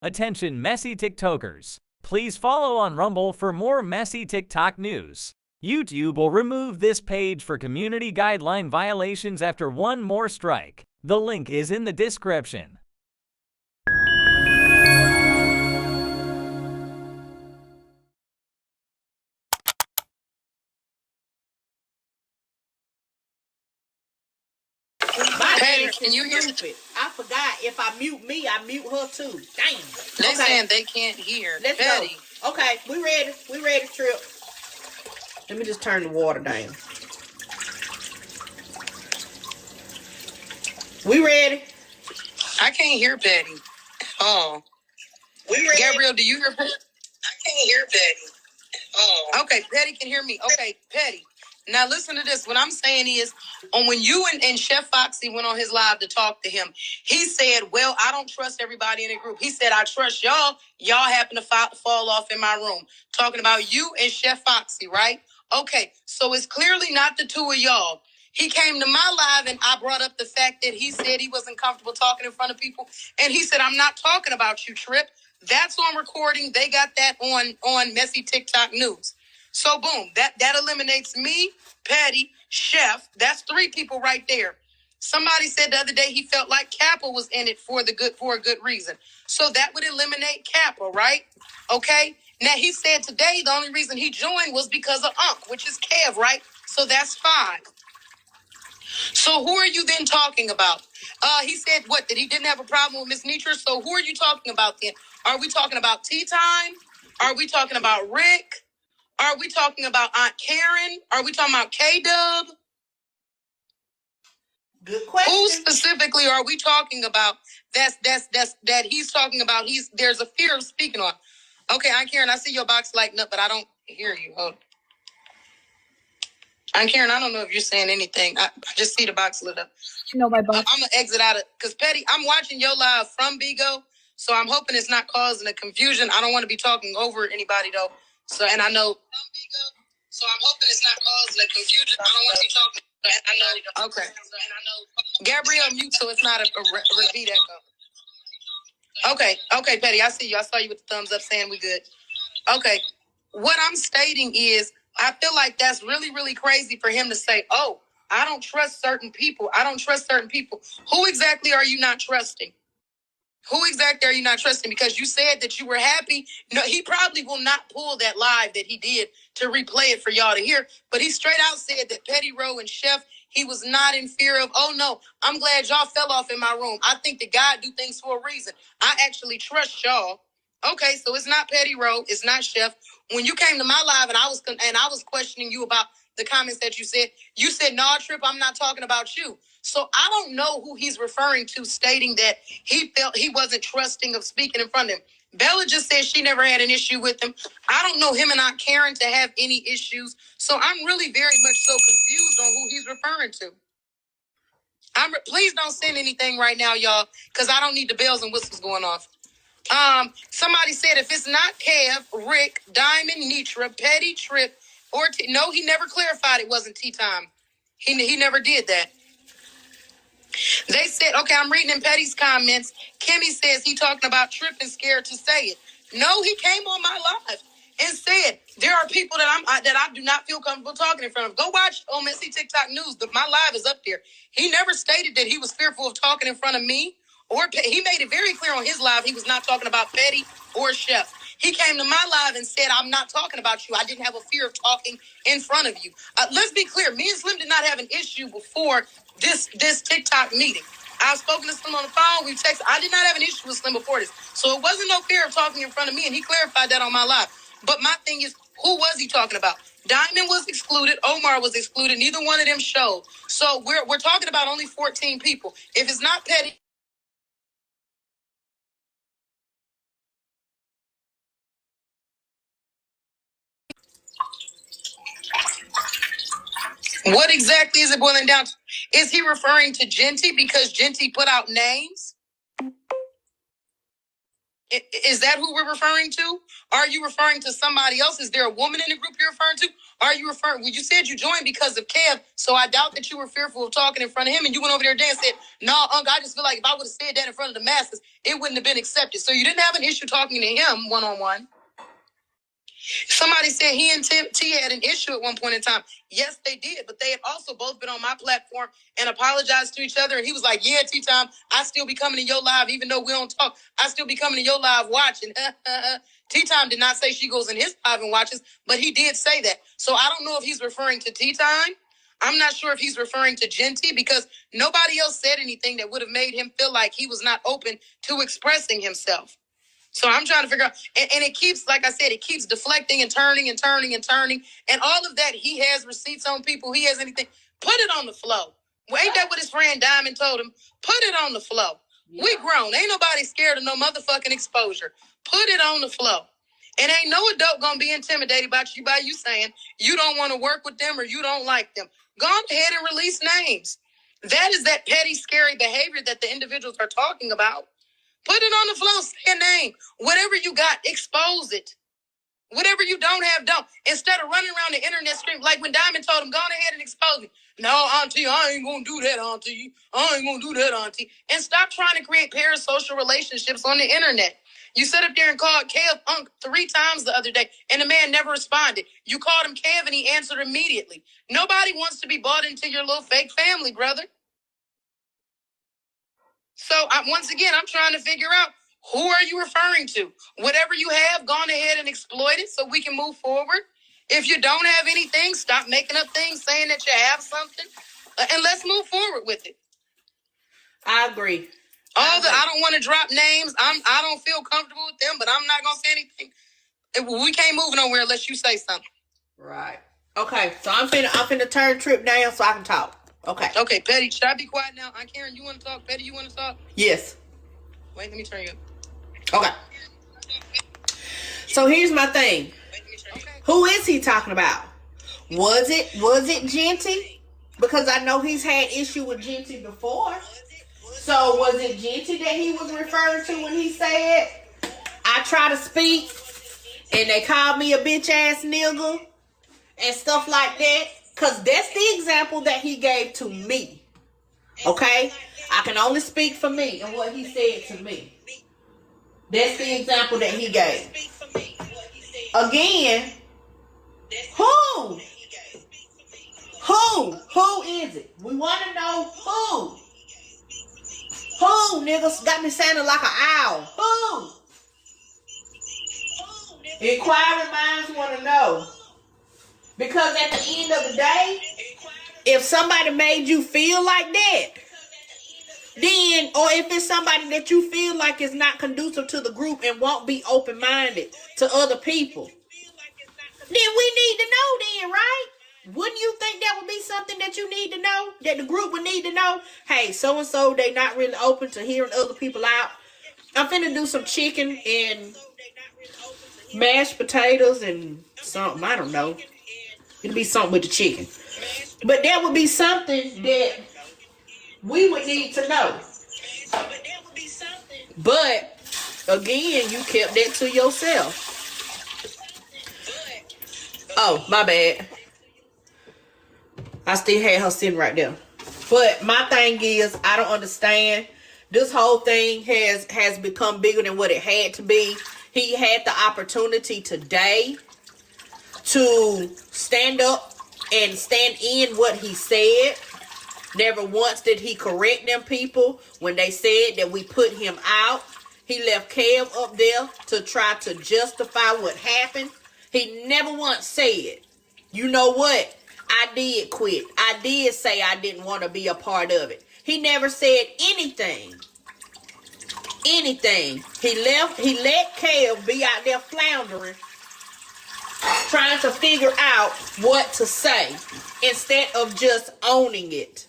Attention messy TikTokers. Please follow on Rumble for more messy TikTok news. YouTube will remove this page for community guideline violations after one more strike. The link is in the description. Patty, can you hear me? I forgot. If I mute me, I mute her too. Damn. They saying they can't hear. Let's Patty. go. Okay, we ready. We ready, Trip. Let me just turn the water down. We ready. I can't hear Patty. Oh. We ready. Gabriel, do you hear Patty? I can't hear Patty. Oh. Okay, Patty can hear me. Okay, Patty. Now listen to this. What I'm saying is, when you and Chef Foxy went on his live to talk to him, he said, well, I don't trust everybody in the group. He said, I trust y'all. Y'all happen to fall off in my room. Talking about you and Chef Foxy, right? Okay, so it's clearly not the two of y'all. He came to my live and I brought up the fact that he said he wasn't comfortable talking in front of people. And he said, I'm not talking about you, Trip. That's on recording. They got that on Messy TikTok News. So boom, that eliminates me, Patty, Chef. That's 3 people right there. Somebody said the other day he felt like Kappa was in it for a good reason. So that would eliminate Kappa, right? Okay. Now he said today the only reason he joined was because of Unc, which is Kev, right? So that's 5. So who are you then talking about? He said what? That he didn't have a problem with Miss Nitra. So who are you talking about then? Are we talking about Tea Time? Are we talking about Rick? Are we talking about Aunt Karen? Are we talking about K-Dub? Good question. Who specifically are we talking about? That he's talking about. There's a fear of speaking on. Okay, Aunt Karen, I see your box lighting up, but I don't hear you. Hold. Aunt Karen, I don't know if you're saying anything. I just see the box lit up. No, my box. I'm gonna exit out of because Petty. I'm watching your live from Bigo, so I'm hoping it's not causing a confusion. I don't want to be talking over anybody though. So, and I know. So I'm hoping it's not causing a confusion. I don't want to be talking. I know. Okay. And I know. Gabrielle mute, so it's not a repeat echo. Okay, Petty. I see you. I saw you with the thumbs up saying we good. Okay. What I'm stating is, I feel like that's really, really crazy for him to say, "Oh, I don't trust certain people. I don't trust certain people." Who exactly are you not trusting? Who exactly are you not trusting? Because you said that you were happy. No, he probably will not pull that live that he did to replay it for y'all to hear. But he straight out said that PettyRo and Chef, he was not in fear of, oh no, I'm glad y'all fell off in my room. I think that God do things for a reason. I actually trust y'all. Okay, so it's not PettyRo, it's not Chef. When you came to my live and I was questioning you about the comments that you said, "No, Trip, I'm not talking about you." So I don't know who he's referring to, stating that he felt he wasn't trusting of speaking in front of him. Bella just said she never had an issue with him. I don't know him and Aunt Karen to have any issues. So I'm really very much so confused on who he's referring to. Please don't send anything right now, y'all, because I don't need the bells and whistles going off. Somebody said if it's not Kev, Rick, Diamond, Nitra, Petty, Trip, or no, he never clarified it wasn't Tea Time. He never did that. They said, okay, I'm reading in Petty's comments. Kimmy says he talking about Trip and scared to say it. No, he came on my live and said there are people that I do not feel comfortable talking in front of. Go watch on Messy TikTok News. My live is up there. He never stated that he was fearful of talking in front of me. Or he made it very clear on his live he was not talking about Petty or Chef. He came to my live and said, I'm not talking about you. I didn't have a fear of talking in front of you. Let's be clear. Me and Slim did not have an issue before this TikTok meeting. I've spoken to Slim on the phone. We texted. I did not have an issue with Slim before this. So it wasn't no fear of talking in front of me, and he clarified that on my live. But my thing is, who was he talking about? Diamond was excluded. Omar was excluded. Neither one of them showed. So we're talking about only 14 people. If it's not Petty, what exactly is it boiling down to? Is he referring to Genty because Genty put out names? Is that who we're referring to? Are you referring to somebody else? Is there a woman in the group you're referring to? Are you referring? Well, you said you joined because of Kev, so I doubt that you were fearful of talking in front of him, and you went over there and said, "No, Uncle, I just feel like if I would have said that in front of the masses, it wouldn't have been accepted." So you didn't have an issue talking to him one on one. Somebody said he and T had an issue at one point in time. Yes, they did, but they had also both been on my platform and apologized to each other. And he was like, "Yeah, T-Time, I still be coming to your live, even though we don't talk. I still be coming to your live watching." T-Time did not say she goes in his live and watches, but he did say that. So I don't know if he's referring to T-Time. I'm not sure if he's referring to Genty, because nobody else said anything that would have made him feel like he was not open to expressing himself. So I'm trying to figure out, and it keeps, like I said, it keeps deflecting and turning and turning and turning. And all of that, he has receipts on people. He has anything. Put it on the flow. Well, ain't that what his friend Diamond told him? Put it on the flow. Yeah. We grown. Ain't nobody scared of no motherfucking exposure. Put it on the flow. And ain't no adult gonna be intimidated by you saying you don't want to work with them or you don't like them. Go ahead and release names. That is that petty, scary behavior that the individuals are talking about. Put it on the floor, say a name. Whatever you got, expose it. Whatever you don't have, don't. Instead of running around the internet screaming, like when Diamond told him, "Go ahead and expose me." "No, Auntie, I ain't going to do that, Auntie. I ain't going to do that, Auntie." And stop trying to create parasocial relationships on the internet. You sat up there and called Kev Unc 3 times the other day, and the man never responded. You called him Kev, and he answered immediately. Nobody wants to be bought into your little fake family, brother. So once again, I'm trying to figure out, who are you referring to? Whatever you have, gone ahead and exploit it so we can move forward. If you don't have anything, stop making up things saying that you have something, and let's move forward with it. I agree. I don't want to drop names. I don't feel comfortable with them, but I'm not gonna say anything. We can't move nowhere unless you say something. Right. Okay. So I'm finna turn Trip down so I can talk. Okay. Okay, Petty, should I be quiet now? Karen, you want to talk? Petty, you want to talk? Yes. Wait, let me turn you up. Okay. So here's my thing. Okay. Who is he talking about? Was it Genty? Because I know he's had issue with Genty before. So was it Genty that he was referring to when he said, "I try to speak and they called me a bitch ass nigga," and stuff like that? Because that's the example that he gave to me. Okay? I can only speak for me and what he said to me. That's the example that he gave. Again, who? Who is it? We want to know who. Who, niggas? Got me sounding like an owl. Who? Inquiring minds want to know. Because at the end of the day, if somebody made you feel like that, then, or if it's somebody that you feel like is not conducive to the group and won't be open-minded to other people, then we need to know then, right? Wouldn't you think that would be something that you need to know? That the group would need to know? Hey, so-and-so, they not really open to hearing other people out. I'm finna do some chicken and mashed potatoes and something. I don't know. It'll be something with the chicken. But that would be something that we would need to know. But, again, you kept that to yourself. Oh, my bad. I still had her sitting right there. But my thing is, I don't understand. This whole thing has become bigger than what it had to be. He had the opportunity today to stand up and stand in what he said. Never once did he correct them people when they said that we put him out. He left Kev up there to try to justify what happened. He never once said, "You know what? I did quit. I did say I didn't want to be a part of it." He never said anything. Anything. He let Kev be out there floundering, trying to figure out what to say instead of just owning it.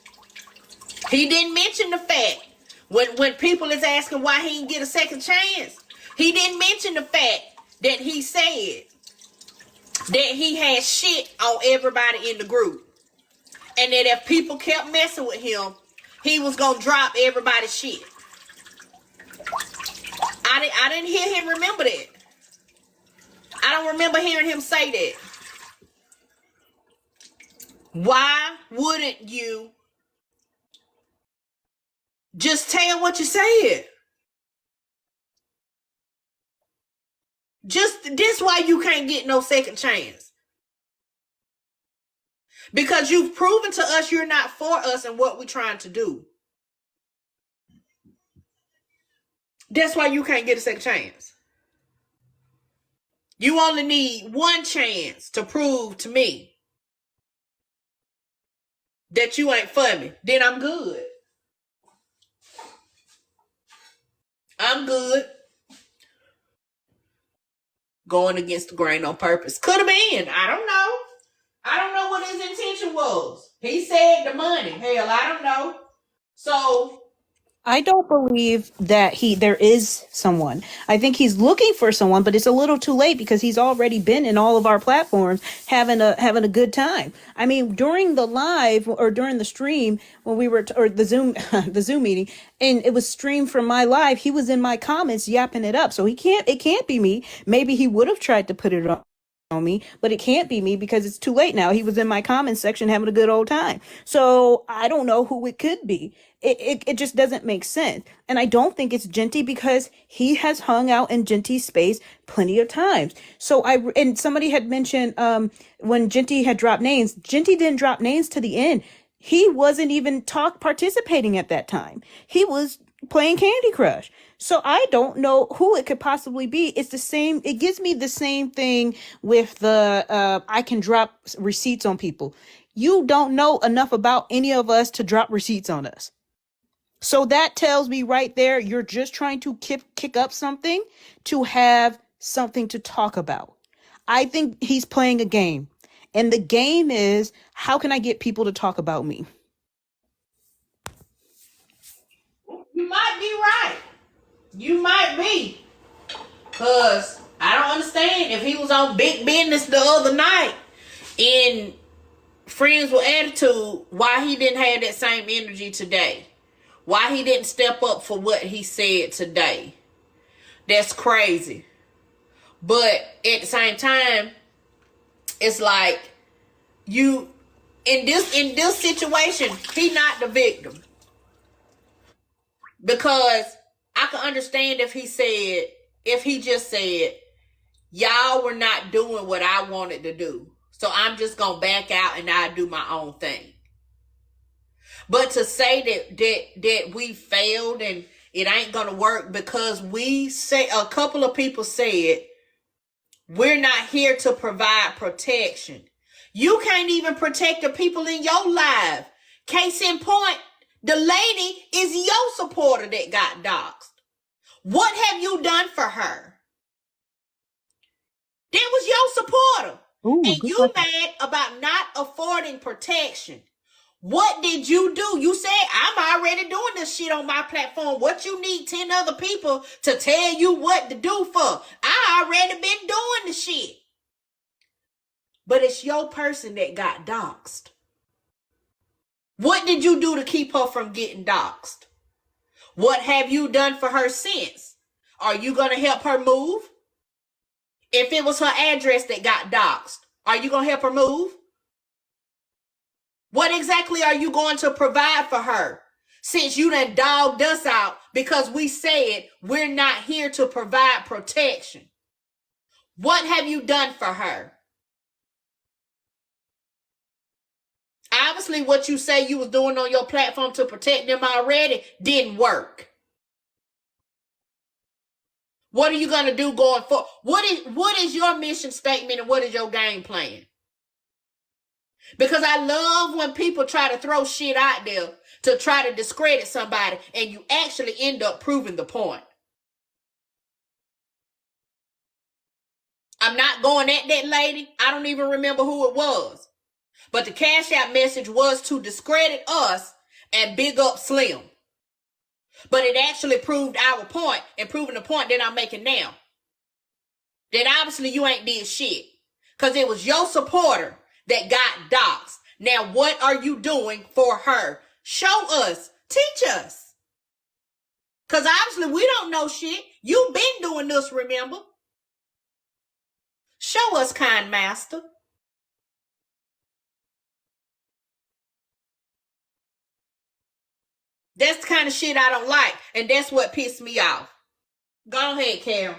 He didn't mention the fact when people is asking why he didn't get a second chance. He didn't mention the fact that he said that he had shit on everybody in the group, and that if people kept messing with him, he was gonna drop everybody's shit. I didn't hear him remember that. I don't remember hearing him say that. Why wouldn't you just tell what you said? Just this why you can't get no second chance. Because you've proven to us you're not for us and what we're trying to do. That's why you can't get a second chance. You only need one chance to prove to me that you ain't for me. Then I'm good. I'm good. Going against the grain on purpose. Could have been. I don't know. I don't know what his intention was. He said the money. Hell, I don't know. So I don't believe that there is someone. I think he's looking for someone, but it's a little too late because he's already been in all of our platforms having a good time. I mean, during the live or during the stream when we were or the Zoom the Zoom meeting, and it was streamed from my live, he was in my comments yapping it up. So it can't be me. Maybe he would have tried to put it on me, but it can't be me because it's too late now. He was in my comments section having a good old time. So I don't know who it could be. It just doesn't make sense. And I don't think it's Genty because he has hung out in Genty's space plenty of times. So and somebody had mentioned when Genty had dropped names, Genty didn't drop names to the end. He wasn't even participating at that time. He was playing Candy Crush. So I don't know who it could possibly be. It's the same. It gives me the same thing with the I can drop receipts on people. You don't know enough about any of us to drop receipts on us. So that tells me right there, you're just trying to kick up something to have something to talk about. I think he's playing a game. And the game is, how can I get people to talk about me? you might be right. You might be. Because I don't understand if he was on Big Business the other night in Friends with Attitude, why he didn't have that same energy today. Why he didn't step up for what he said today. That's crazy. But at the same time, it's like you in this situation, he not the victim. Because I can understand if he just said, y'all were not doing what I wanted to do. So I'm just going to back out and I do my own thing. But to say that we failed and it ain't going to work because a couple of people said, we're not here to provide protection. You can't even protect the people in your life. Case in point, the lady is your supporter that got doxxed. What have you done for her? That was your supporter. Ooh, and you question. mad about not affording protection. What did you do? You said, I'm already doing this shit on my platform. What you need 10 other people to tell you what to do for? I already been doing the shit. But it's your person that got doxxed. What did you do to keep her from getting doxxed? What have you done for her since? Are you going to help her move? If it was her address that got doxxed, are you going to help her move? What exactly are you going to provide for her? Since you done dogged us out because we said we're not here to provide protection. What have you done for her? Obviously, what you say you was doing on your platform to protect them already didn't work. What are you going to do going forward? What is your mission statement and what is your game plan? Because I love when people try to throw shit out there to try to discredit somebody and you actually end up proving the point. I'm not going at that lady. I don't even remember who it was. But the Cash App message was to discredit us and big up Slim. But it actually proved our point and proving the point that I'm making now. That obviously you ain't did shit. Because it was your supporter that got doxxed. Now what are you doing for her? Show us. Teach us. Because obviously we don't know shit. You've been doing this, remember? Show us, kind master. That's the kind of shit I don't like. And that's what pissed me off. Go ahead, Karen.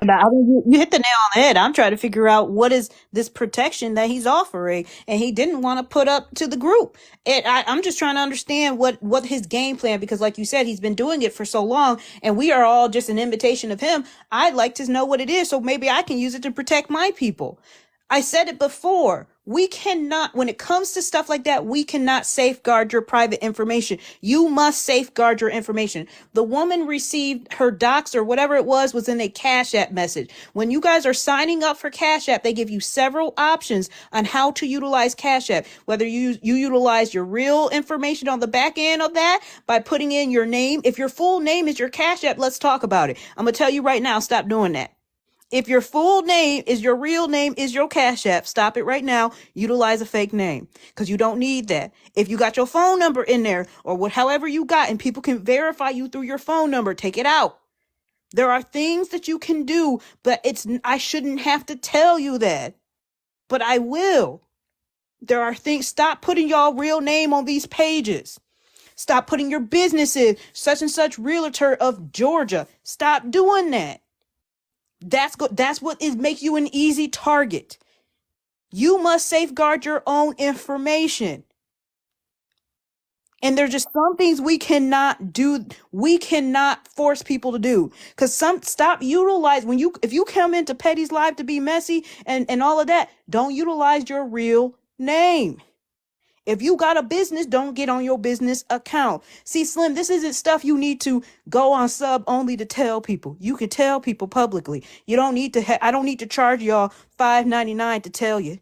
You hit the nail on the head. I'm trying to figure out what is this protection that he's offering, and he didn't want to put up to the group. I'm just trying to understand what his game plan, because like you said, he's been doing it for so long, and we are all just an imitation of him. I'd like to know what it is, so maybe I can use it to protect my people. I said it before. We cannot, when it comes to stuff like that, we cannot safeguard your private information. You must safeguard your information. The woman received her docs or whatever it was in a Cash App message. When you guys are signing up for Cash App, they give you several options on how to utilize Cash App. Whether you utilize your real information on the back end of that by putting in your name. If your full name is your Cash App, let's talk about it. I'm going to tell you right now, stop doing that. If your full name is your real name is your Cash App, stop it right now. Utilize a fake name because you don't need that. If you got your phone number in there or however you got and people can verify you through your phone number, take it out. There are things that you can do, but I shouldn't have to tell you that, but I will. There are things. Stop putting y'all real name on these pages. Stop putting your businesses, such and such realtor of Georgia. Stop doing that. That's what makes you an easy target. You must safeguard your own information. And there's just some things we cannot do. We cannot force people to do. Because stop utilize if you come into Petty's live to be messy and all of that, don't utilize your real name. If you got a business, don't get on your business account. See, Slim, this isn't stuff you need to go on sub only to tell people. You can tell people publicly. You don't need to. I don't need to charge y'all $5.99 to tell you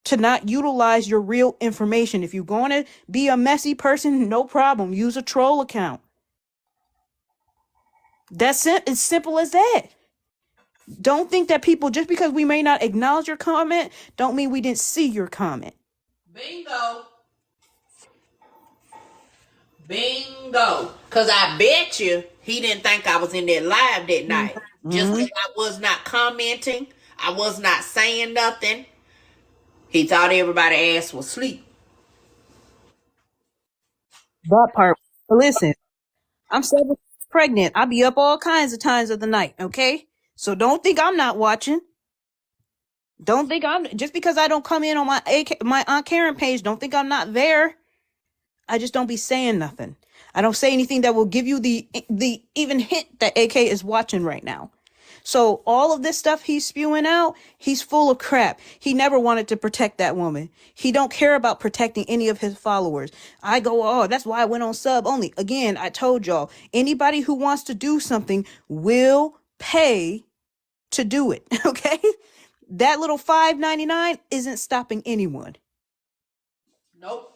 to not utilize your real information. If you're going to be a messy person, no problem. Use a troll account. That's it. It's simple as that. Don't think that people, just because we may not acknowledge your comment, don't mean we didn't see your comment. Bingo. Bingo. Because I bet you he didn't think I was in there live that night. Mm-hmm. Just because I was not commenting, I was not saying nothing. He thought everybody ass was asleep. That part. Listen, I'm 7 months pregnant. I be up all kinds of times of the night, okay? So don't think I'm not watching. Don't think just because I don't come in on my Aunt Karen page, don't think I'm not there. I just don't be saying nothing. I don't say anything that will give you the even hint that AK is watching right now. So all of this stuff he's spewing out, he's full of crap. He never wanted to protect that woman. He don't care about protecting any of his followers. I go, oh, that's why I went on sub only. Again, I told y'all, anybody who wants to do something will pay to do it, okay? That little $5.99 isn't stopping anyone. Nope.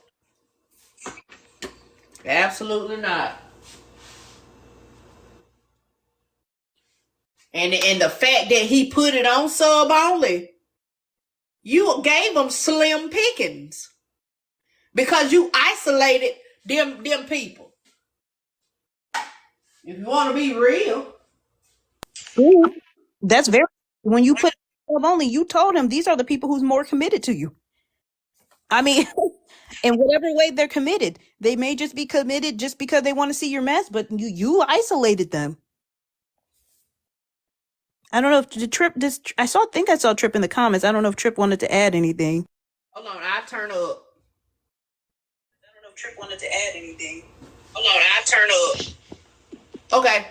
Absolutely not. And the fact that he put it on sub only, you gave them slim pickings because you isolated them people. If you want to be real, that's very. When you put sub only, you told him these are the people who's more committed to you. I mean, in whatever way they're committed, they may just be committed just because they want to see your mess, but you isolated them. I don't know if I think I saw Trip in the comments. I don't know if Trip wanted to add anything. Hold on, I'll turn up. I don't know if Trip wanted to add anything. Hold on, I'll turn up. Okay.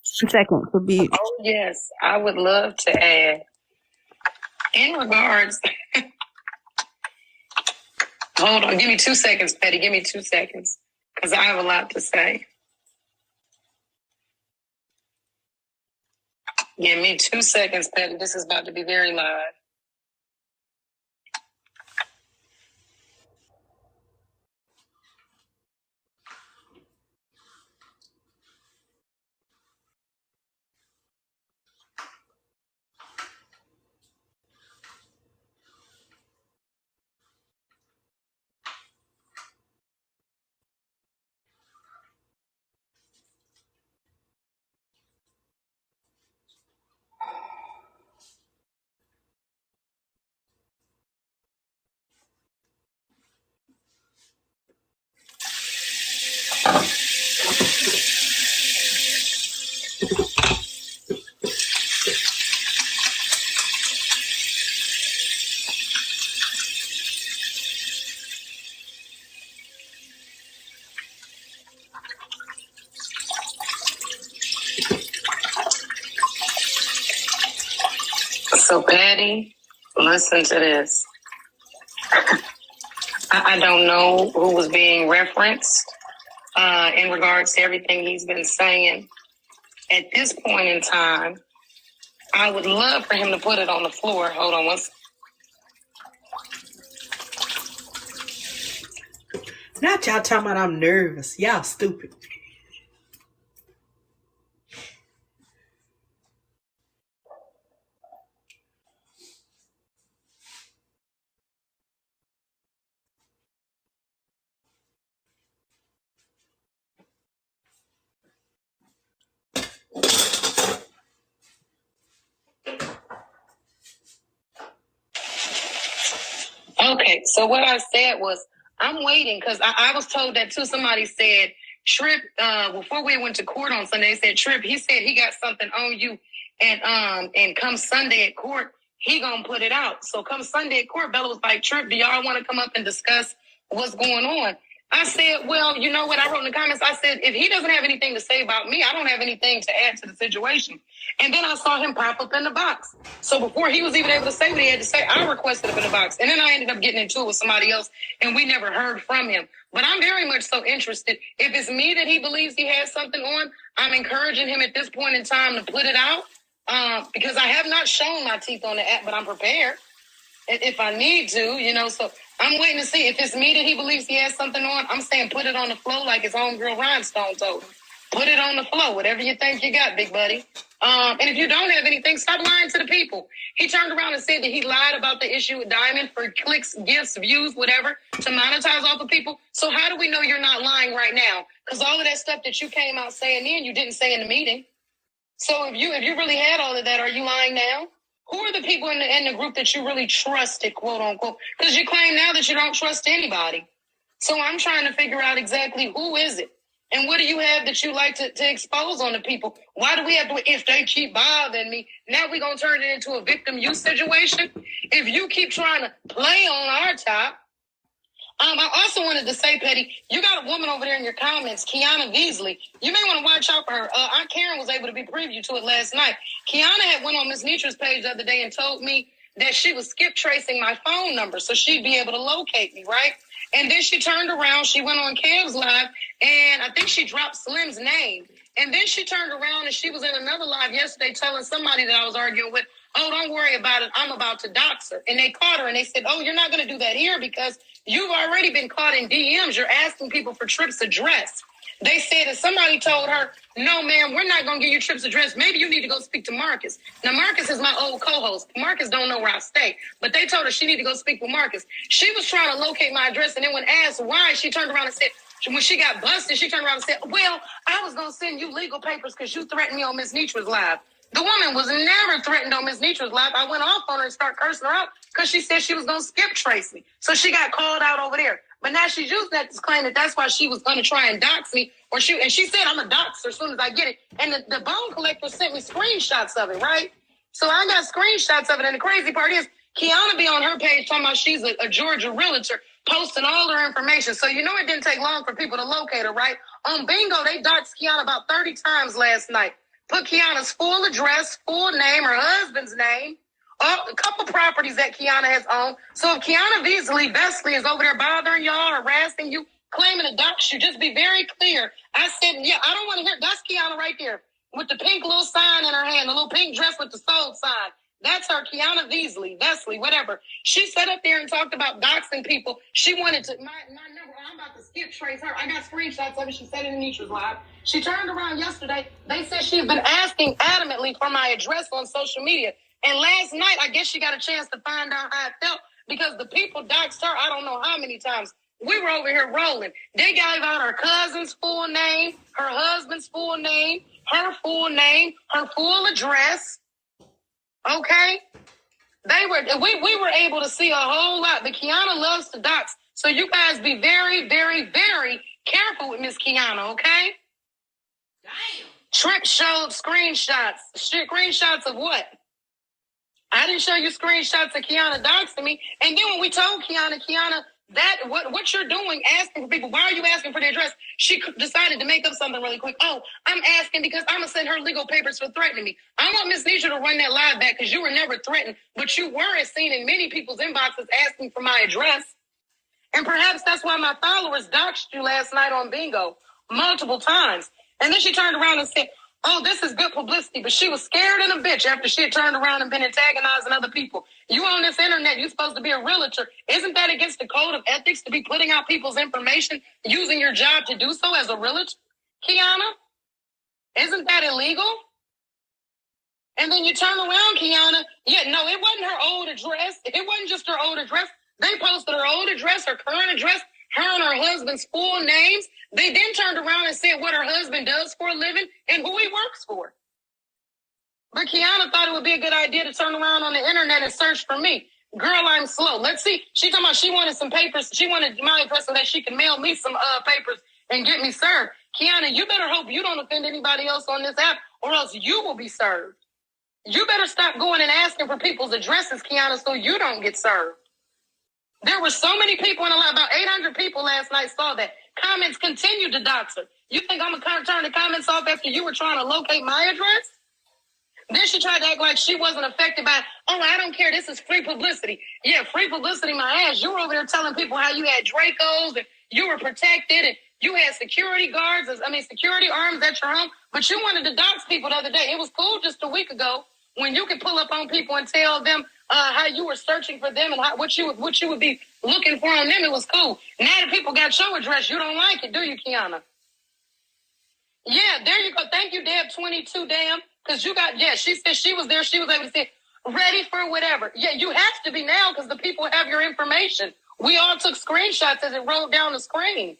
Second would be. Oh, yes, I would love to add. In regards, hold on, give me 2 seconds, Petty. Give me 2 seconds, because I have a lot to say. Give me 2 seconds, Petty. This is about to be very live. So, Patty, listen to this. I don't know who was being referenced in regards to everything he's been saying. At this point in time, I would love for him to put it on the floor. Hold on one second. Not y'all talking about I'm nervous. Y'all stupid. Okay, so what I said was, I'm waiting because I was told that too. Somebody said, Trip, before we went to court on Sunday, they said, Trip, he said he got something on you, and come Sunday at court, he gonna put it out. So come Sunday at court, Bella was like, Trip, do y'all want to come up and discuss what's going on? I said, well, you know what? I wrote in the comments, I said, if he doesn't have anything to say about me, I don't have anything to add to the situation. And then I saw him pop up in the box. So before he was even able to say what he had to say, I requested him in the box. And then I ended up getting into it with somebody else, and we never heard from him. But I'm very much so interested. If it's me that he believes he has something on, I'm encouraging him at this point in time to put it out, because I have not shown my teeth on the app, but I'm prepared if I need to, so I'm waiting to see. If it's me that he believes he has something on, I'm saying put it on the floor like his homegirl Rhinestone told him. Put it on the floor, whatever you think you got, big buddy. And if you don't have anything, stop lying to the people. He turned around and said that he lied about the issue with Diamond for clicks, gifts, views, whatever, to monetize off of people. So how do we know you're not lying right now? Because all of that stuff that you came out saying then, you didn't say in the meeting. So if you really had all of that, are you lying now? Who are the people in the group that you really trusted, quote unquote? Because you claim now that you don't trust anybody. So I'm trying to figure out exactly who is it, and what do you have that you like to expose on the people? Why do we have to? If they keep bothering me, now we're gonna turn it into a victim use situation. If you keep trying to play on our top. I also wanted to say, Petty, you got a woman over there in your comments, Kiana Beasley. You may want to watch out for her. Aunt Karen was able to be preview to it last night. Kiana had went on Miss Nitra's page the other day and told me that she was skip tracing my phone number so she'd be able to locate me, right? And then she turned around, she went on Kev's live, and I think she dropped Slim's name. And then she turned around and she was in another live yesterday telling somebody that I was arguing with, oh, don't worry about it, I'm about to dox her. And they caught her and they said, oh, you're not going to do that here because you've already been caught in DMs. You're asking people for Tripp's address. They said that somebody told her, no, ma'am, we're not going to give you Tripp's address. Maybe you need to go speak to Marcus. Now, Marcus is my old co-host. Marcus don't know where I stay. But they told her she need to go speak with Marcus. She was trying to locate my address. And then when asked why, she turned around and said, when she got busted, she turned around and said, well, I was going to send you legal papers because you threatened me on Miss Nitra's live. The woman was never threatened on Miss Nitra's live. I went off on her and started cursing her out because she said she was going to skip trace me. So she got called out over there. But now she's using that to claim that that's why she was going to try and dox me. And she said, I'm a doxer as soon as I get it. And the bone collector sent me screenshots of it, right? So I got screenshots of it. And the crazy part is, Kiana be on her page talking about she's a Georgia realtor, posting all her information. So you know it didn't take long for people to locate her, right? On Bingo, they doxed Kiana about 30 times last night. Put Kiana's full address, full name, her husband's name, a couple properties that Kiana has owned. So if Kiana Beasley is over there bothering y'all, harassing you, claiming to dox you, just be very clear. I said, yeah, I don't want to hear. That's Kiana right there with the pink little sign in her hand, the little pink dress with the sold sign. That's her, Kiana Beasley, whatever. She sat up there and talked about doxing people. She wanted to, my number, I'm about to skip trace her. I got screenshots of it. She said it in Nitra's live. She turned around yesterday. They said she's been asking adamantly for my address on social media. And last night, I guess she got a chance to find out how it felt because the people doxed her, I don't know how many times. We were over here rolling. They gave out her cousin's full name, her husband's full name, her full name, her full address. Okay? We were able to see a whole lot, but Kiana loves to dox. So you guys be very, very, very careful with Miss Kiana, okay? Damn. Tripp showed screenshots. Screenshots of what? I didn't show you screenshots of Kiana doxing me. And then when we told Kiana that what you're doing, asking for people, why are you asking for their address? She decided to make up something really quick. Oh, I'm asking because I'm going to send her legal papers for threatening me. I want Miss Nisha to run that live back because you were never threatened, but you were seen in many people's inboxes asking for my address. And perhaps that's why my followers doxed you last night on Bingo multiple times. And then she turned around and said, oh, this is good publicity. But she was scared and a bitch after she had turned around and been antagonizing other people. You on this internet, you're supposed to be a realtor. Isn't that against the code of ethics to be putting out people's information, using your job to do so as a realtor? Kiana? Isn't that illegal? And then you turn around, Kiana. Yeah, no, it wasn't her old address. It wasn't just her old address. They posted her old address, her current address, her and her husband's full names. They then turned around and said what her husband does for a living and who he works for. But Kiana thought it would be a good idea to turn around on the internet and search for me. Girl, I'm slow. Let's see. She talking about she wanted some papers. She wanted my address so that she can mail me some papers and get me served. Kiana, you better hope you don't offend anybody else on this app or else you will be served. You better stop going and asking for people's addresses, Kiana, so you don't get served. There were so many people in a lot, about 800 people last night saw that. Comments continued to dox her. You think I'm going to turn the comments off after you were trying to locate my address? Then she tried to act like she wasn't affected by, oh, I don't care, this is free publicity. Yeah, free publicity, my ass. You were over there telling people how you had Dracos and you were protected and you had security guards, security arms at your home. But you wanted to dox people the other day. It was cool just a week ago when you could pull up on people and tell them how you were searching for them and what you would be looking for on them. It was cool. Now that people got your address, you don't like it, do you, Kiana? Yeah, there you go. Thank you, Deb22, damn. Because she said she was there. She was able to say, ready for whatever. Yeah, you have to be now because the people have your information. We all took screenshots as it rolled down the screen.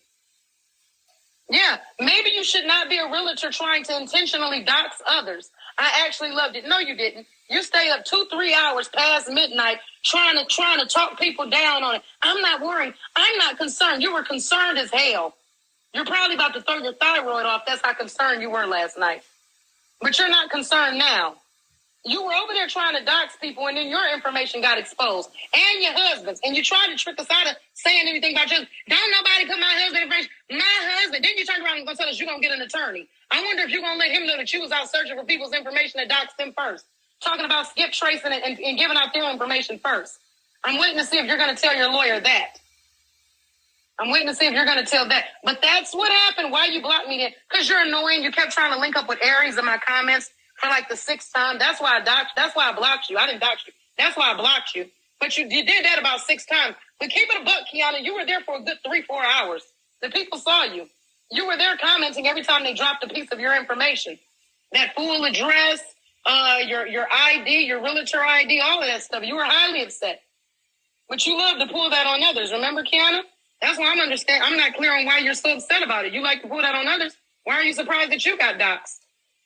Yeah, maybe you should not be a realtor trying to intentionally dox others. I actually loved it. No, you didn't. You stayed up 2-3 hours past midnight trying to talk people down on it. I'm not worried. I'm not concerned. You were concerned as hell. You're probably about to throw your thyroid off. That's how concerned you were last night. But you're not concerned now. You were over there trying to dox people, and then your information got exposed. And your husband's. And you tried to trick us out of saying anything about yours. Don't nobody put my husband information. My husband. Then you turned around and going to tell us you're going to get an attorney. I wonder if you're going to let him know that you was out searching for people's information and doxed them first. Talking about skip tracing and giving out their information first. I'm waiting to see if you're going to tell your lawyer that. I'm waiting to see if you're going to tell that. But that's what happened. Why you blocked me then? Because you're annoying. You kept trying to link up with Aries in my comments for like the 6th time. That's why I blocked you. I didn't dox you. That's why I blocked you. But you did that about 6 times. But keep it a buck, Kiana. You were there for a good 3-4 hours. The people saw you. You were there commenting every time they dropped a piece of your information. That full address, your ID, your realtor ID, all of that stuff. You were highly upset. But you love to pull that on others. Remember, Kiana? That's why I'm not clear on why you're so upset about it. You like to pull that on others. Why are you surprised that you got doxxed?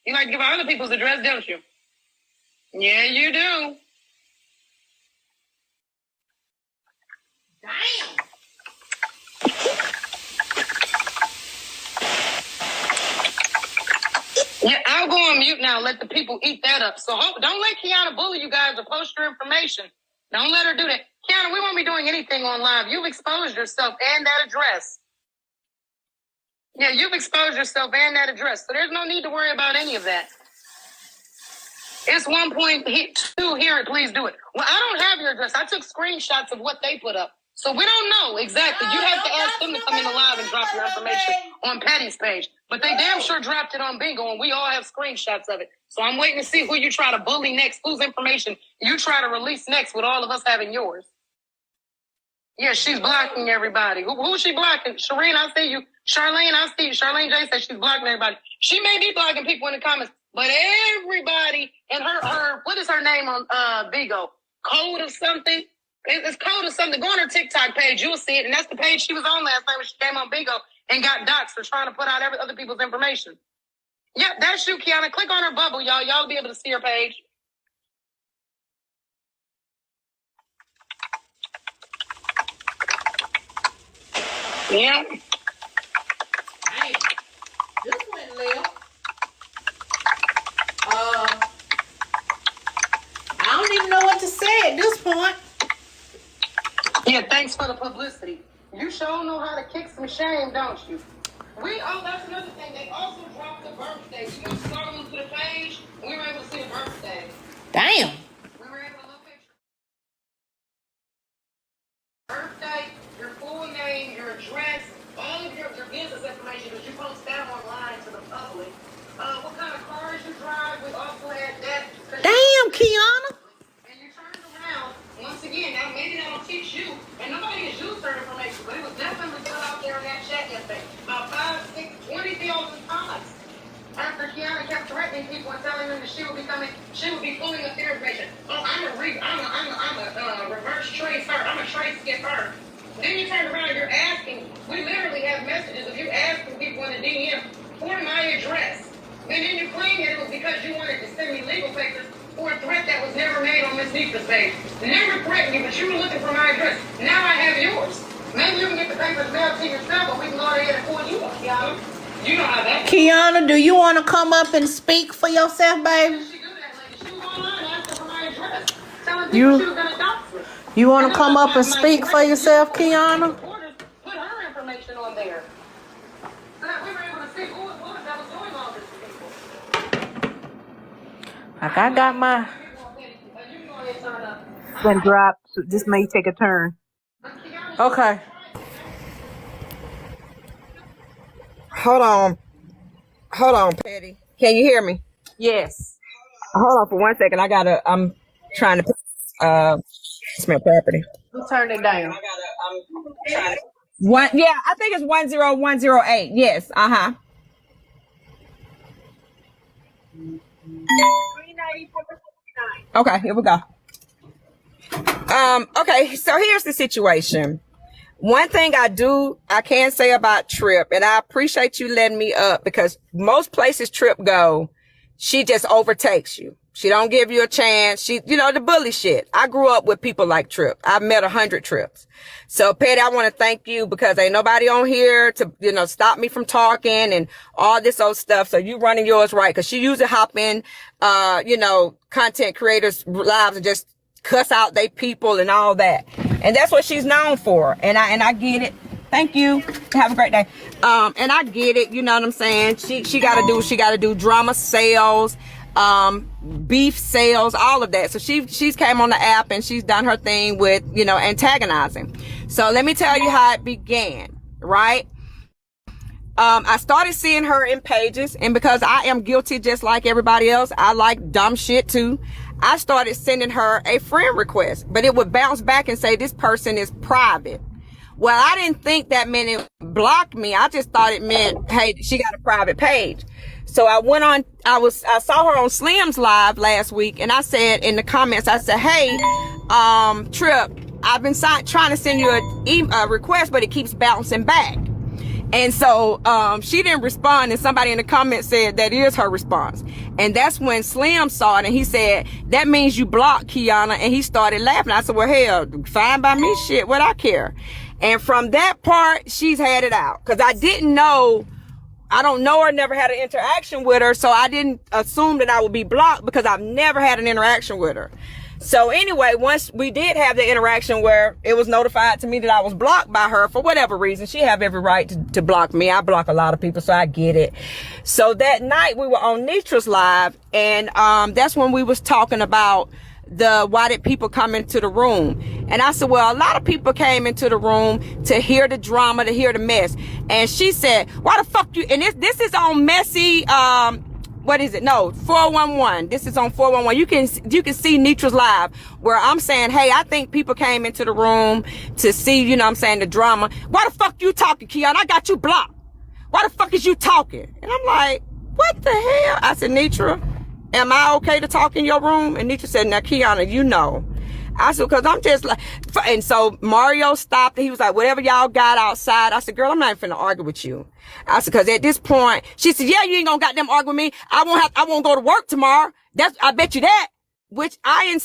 You like to give out other people's address, don't you? Yeah, you do. Damn. Yeah, I'll go on mute now. Let the people eat that up. So don't let Kiana bully you guys or post your information. Don't let her do that. Kiana, we won't be doing anything on live. You've exposed yourself and that address. Yeah, you've exposed yourself and that address. So there's no need to worry about any of that. It's 1.2 here, please do it. Well, I don't have your address. I took screenshots of what they put up. So we don't know exactly. You have to ask them to come in the live and drop your information on Patty's page. But they damn sure dropped it on Bingo, and we all have screenshots of it. So I'm waiting to see who you try to bully next, whose information you try to release next with all of us having yours. Yeah, she's blocking everybody. Who's she blocking? Shireen, I see you. Charlene, I see you. Charlene J says she's blocking everybody. She may be blocking people in the comments, but everybody and her what is her name on Vigo? Code of something? It's code of something. Go on her TikTok page. You'll see it. And that's the page she was on last time when she came on Vigo and got doxxed for trying to put out other people's information. Yep, that's you, Kiana. Click on her bubble, y'all. Y'all will be able to see her page. Yeah. Damn. This went left. I don't even know what to say at this point. Yeah, thanks for the publicity. You sure know how to kick some shame, don't you? That's another thing. They also dropped the birthday. You know, scrolling through the page, we were able to see the birthday. Damn. We were able to look at your birthday, your full name, your address, all of your business information, because you post that online to the public. What kind of cars you drive, we also had that. Damn, Kiana. And you turned around, once again, now maybe that'll teach you, and nobody has used her information, but it was definitely put out there in that chat yesterday, about 5, 6, 20,000 times. After Kiana kept threatening people and telling them that she would be pulling up their information. Oh, I'm a reverse tracer, I'm a trace skipper. Then you turn around, you're asking, we literally have messages of you asking people in the DM for my address. And then you claim that it was because you wanted to send me legal papers for a threat that was never made on Miss Nisha's page. Never threatened you, but you were looking for my address. Now I have yours. Maybe you can get the papers mailed to yourself, but we can go ahead and pull you up, Kiana. You know how that. Kiana, do you want to come up and speak for yourself, baby? She do that, lady. She was online asking for my address, telling people she was going to dox me. You want to come up and speak for yourself, Kiana? Put her information on there. So that we were able to see who it was that was doing all this to people. Like I got my. Then drop. So this may take a turn. Okay. Hold on, Petty. Can you hear me? Yes. Hold on for 1 second. I'm trying to my property. Turn it down. Yeah, I think it's 10108. Yes. Uh-huh. Okay, here we go. Okay, so here's the situation. One thing I can say about Trip, and I appreciate you letting me up, because most places Trip go, she just overtakes you. She don't give you a chance. The bully shit. I grew up with people like Trip. I've met 100 Trips. So Petty, I want to thank you, because ain't nobody on here to, stop me from talking and all this old stuff. So you running yours right, because she usually hop in, content creators' lives and just cuss out they people and all that. And that's what she's known for. And I get it. Thank you. Have a great day. And I get it. You know what I'm saying? She gotta do what she gotta do. Drama sales, beef sales, all of that. So she's came on the app and she's done her thing with, antagonizing. So let me tell you how it began, right? I started seeing her in pages, and because I am guilty just like everybody else, I like dumb shit too. I started sending her a friend request, but it would bounce back and say this person is private. Well, I didn't think that meant it blocked me. I just thought it meant, hey, she got a private page. So I went on, I saw her on Slim's live last week, and I said in the comments, I said, hey, Trip, I've been trying to send you a request, but it keeps bouncing back. And so, she didn't respond, and somebody in the comments said that is her response. And that's when Slim saw it, and he said, that means you blocked Kiana, and he started laughing. I said, well, hell, fine by me, shit, what I care. And from that part, she's had it out. Cause I don't know her, never had an interaction with her, so I didn't assume that I would be blocked because I've never had an interaction with her. So anyway, once we did have the interaction where it was notified to me that I was blocked by her for whatever reason, she have every right to block me. I block a lot of people, so I get it. So that night we were on Nitra's live, and that's when we was talking about why did people come into the room? And I said, well, a lot of people came into the room to hear the drama, to hear the mess. And she said, why the fuck you, and this is on Messy, what is it? No, 411. This is on 411. You can see Nitra's live where I'm saying, hey, I think people came into the room to see, the drama. Why the fuck you talking, Kiana? I got you blocked. Why the fuck is you talking? And I'm like, what the hell? I said, Nitra, am I okay to talk in your room? And Nitra said, now, Kiana, I said, because I'm just like, and so Mario stopped and he was like, whatever y'all got outside. I said, girl, I'm not even finna argue with you. I said, because at this point, she said, yeah, you ain't gonna goddamn argue with me. I won't go to work tomorrow. I bet you that. Which I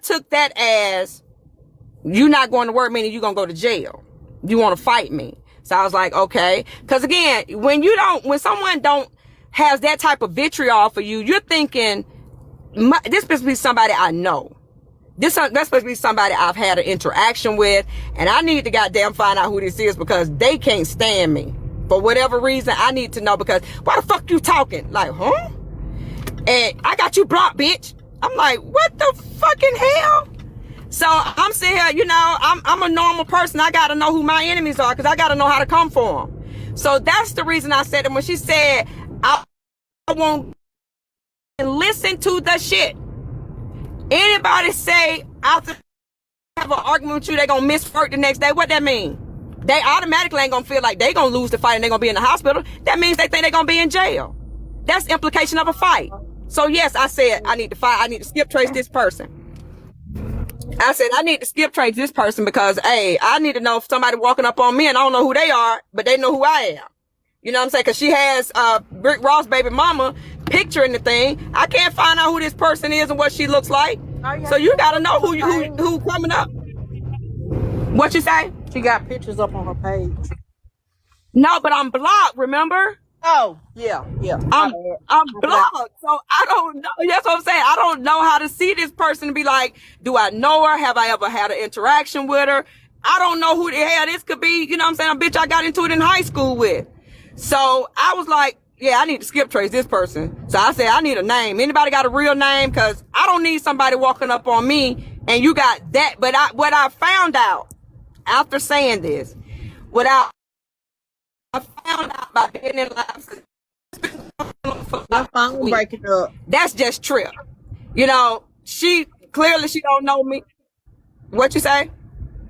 took that as, you not going to work, meaning you gonna go to jail. You want to fight me. So I was like, okay. Because again, when someone has that type of vitriol for you, you're thinking, this must be somebody I know. That's supposed to be somebody I've had an interaction with, and I need to goddamn find out who this is because they can't stand me. For whatever reason, I need to know because why the fuck you talking? Like, huh? And I got you blocked, bitch. I'm like, what the fucking hell? So I'm sitting here, you know, I'm a normal person. I got to know who my enemies are because I got to know how to come for them. So that's the reason I said that when she said, I won't listen to the shit. Anybody say after have an argument with you, they gonna miss work the next day, what that mean? They automatically ain't gonna feel like they gonna lose the fight and they gonna be in the hospital. That means they think they gonna be in jail. That's the implication of a fight. So yes, I said I need to fight. I need to skip trace this person. I said I need to skip trace this person because, hey, I need to know if somebody walking up on me and I don't know who they are, but they know who I am. You know what I'm saying? Because she has Rick Ross' baby mama picture in the thing. I can't find out who this person is and what she looks like. So you got to know who coming up. What you say? She got pictures up on her page. No, but I'm blocked, remember? Oh, yeah. I'm blocked. So I don't know. That's what I'm saying. I don't know how to see this person and be like, do I know her? Have I ever had an interaction with her? I don't know who the hell this could be. You know what I'm saying? A bitch I got into it in high school with. So I was like, yeah, I need to skip trace this person. So I said, I need a name. Anybody got a real name? Cause I don't need somebody walking up on me and you got that. But what I found out after saying this, I found out by being in live. My phone breaking up. That's just Trip. You know, she don't know me. What you say?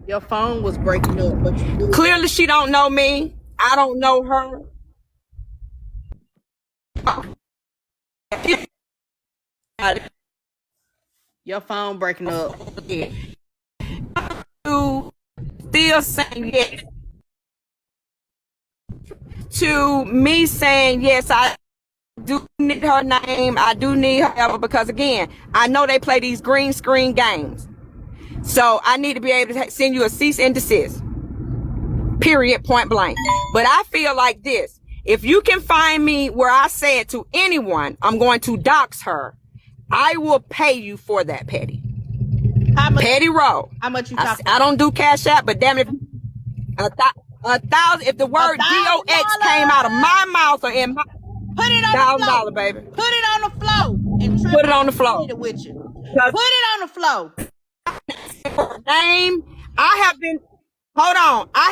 Your phone was breaking up, but Clearly she don't know me. I don't know her. your phone breaking up. Still saying yes to me saying yes, I do need her name. I do need her because again, I know they play these green screen games. So I need to be able to send you a cease and desist. Period, point blank. But I feel like this. If you can find me where I said to anyone, I'm going to dox her, I will pay you for that, Petty. How much? PettyRo. How much you talking? I don't do Cash App, but damn it, $1,000. If the word DOX came out of my mouth or in my put it on the floor, $1,000, baby. Put it on the floor and Put it on the floor. With you. Put it on the floor. Name. I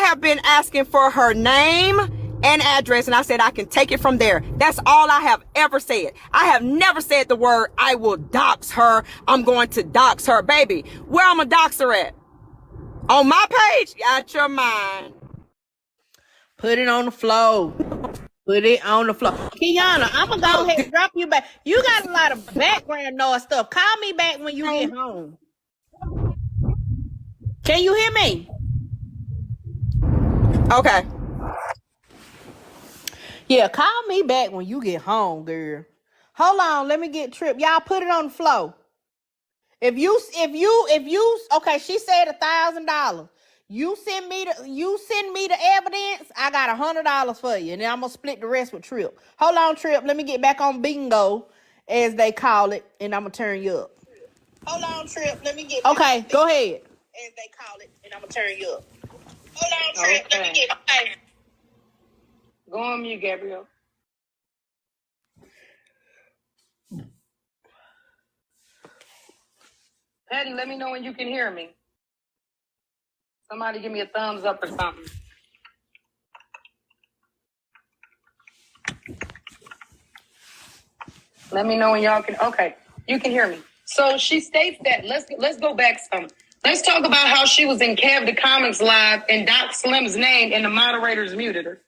have been asking for her name and address, and I said I can take it from there. That's all I have ever said. I have never said the word I will dox her. I'm going to dox her, baby. Where I'm a doxer at? On my page? Out your mind. Put it on the floor. Put it on the floor. Kiana, I'm going to go ahead and drop you back. You got a lot of background noise stuff. Call me back when you get home. Can you hear me? Okay. Yeah, call me back when you get home, girl. Hold on, let me get Trip. Y'all put it on the floor. If you, okay, she said $1,000. You send me the evidence. I got $100 for you, and then I'm gonna split the rest with Trip. Hold on, Trip. Let me get back on bingo, as they call it, and I'm gonna turn you up. Hold on, Trip. Let me get. Okay, go ahead. As they call it, and I'm gonna turn you up. Hold on, Trip. Let me get. Okay. Go on mute, Gabrielle. Patty, let me know when you can hear me. Somebody give me a thumbs up or something. Let me know when y'all can. Okay, you can hear me. So she states that. Let's go back some. Let's talk about how she was in Kev the Comics Live and Doc Slim's name and the moderators muted her.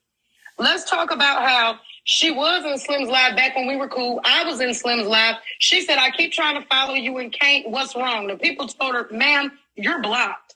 Let's talk about how she was in Slim's Live back when we were cool. I was in Slim's Live. She said, I keep trying to follow you and can't. What's wrong? The people told her, ma'am, you're blocked.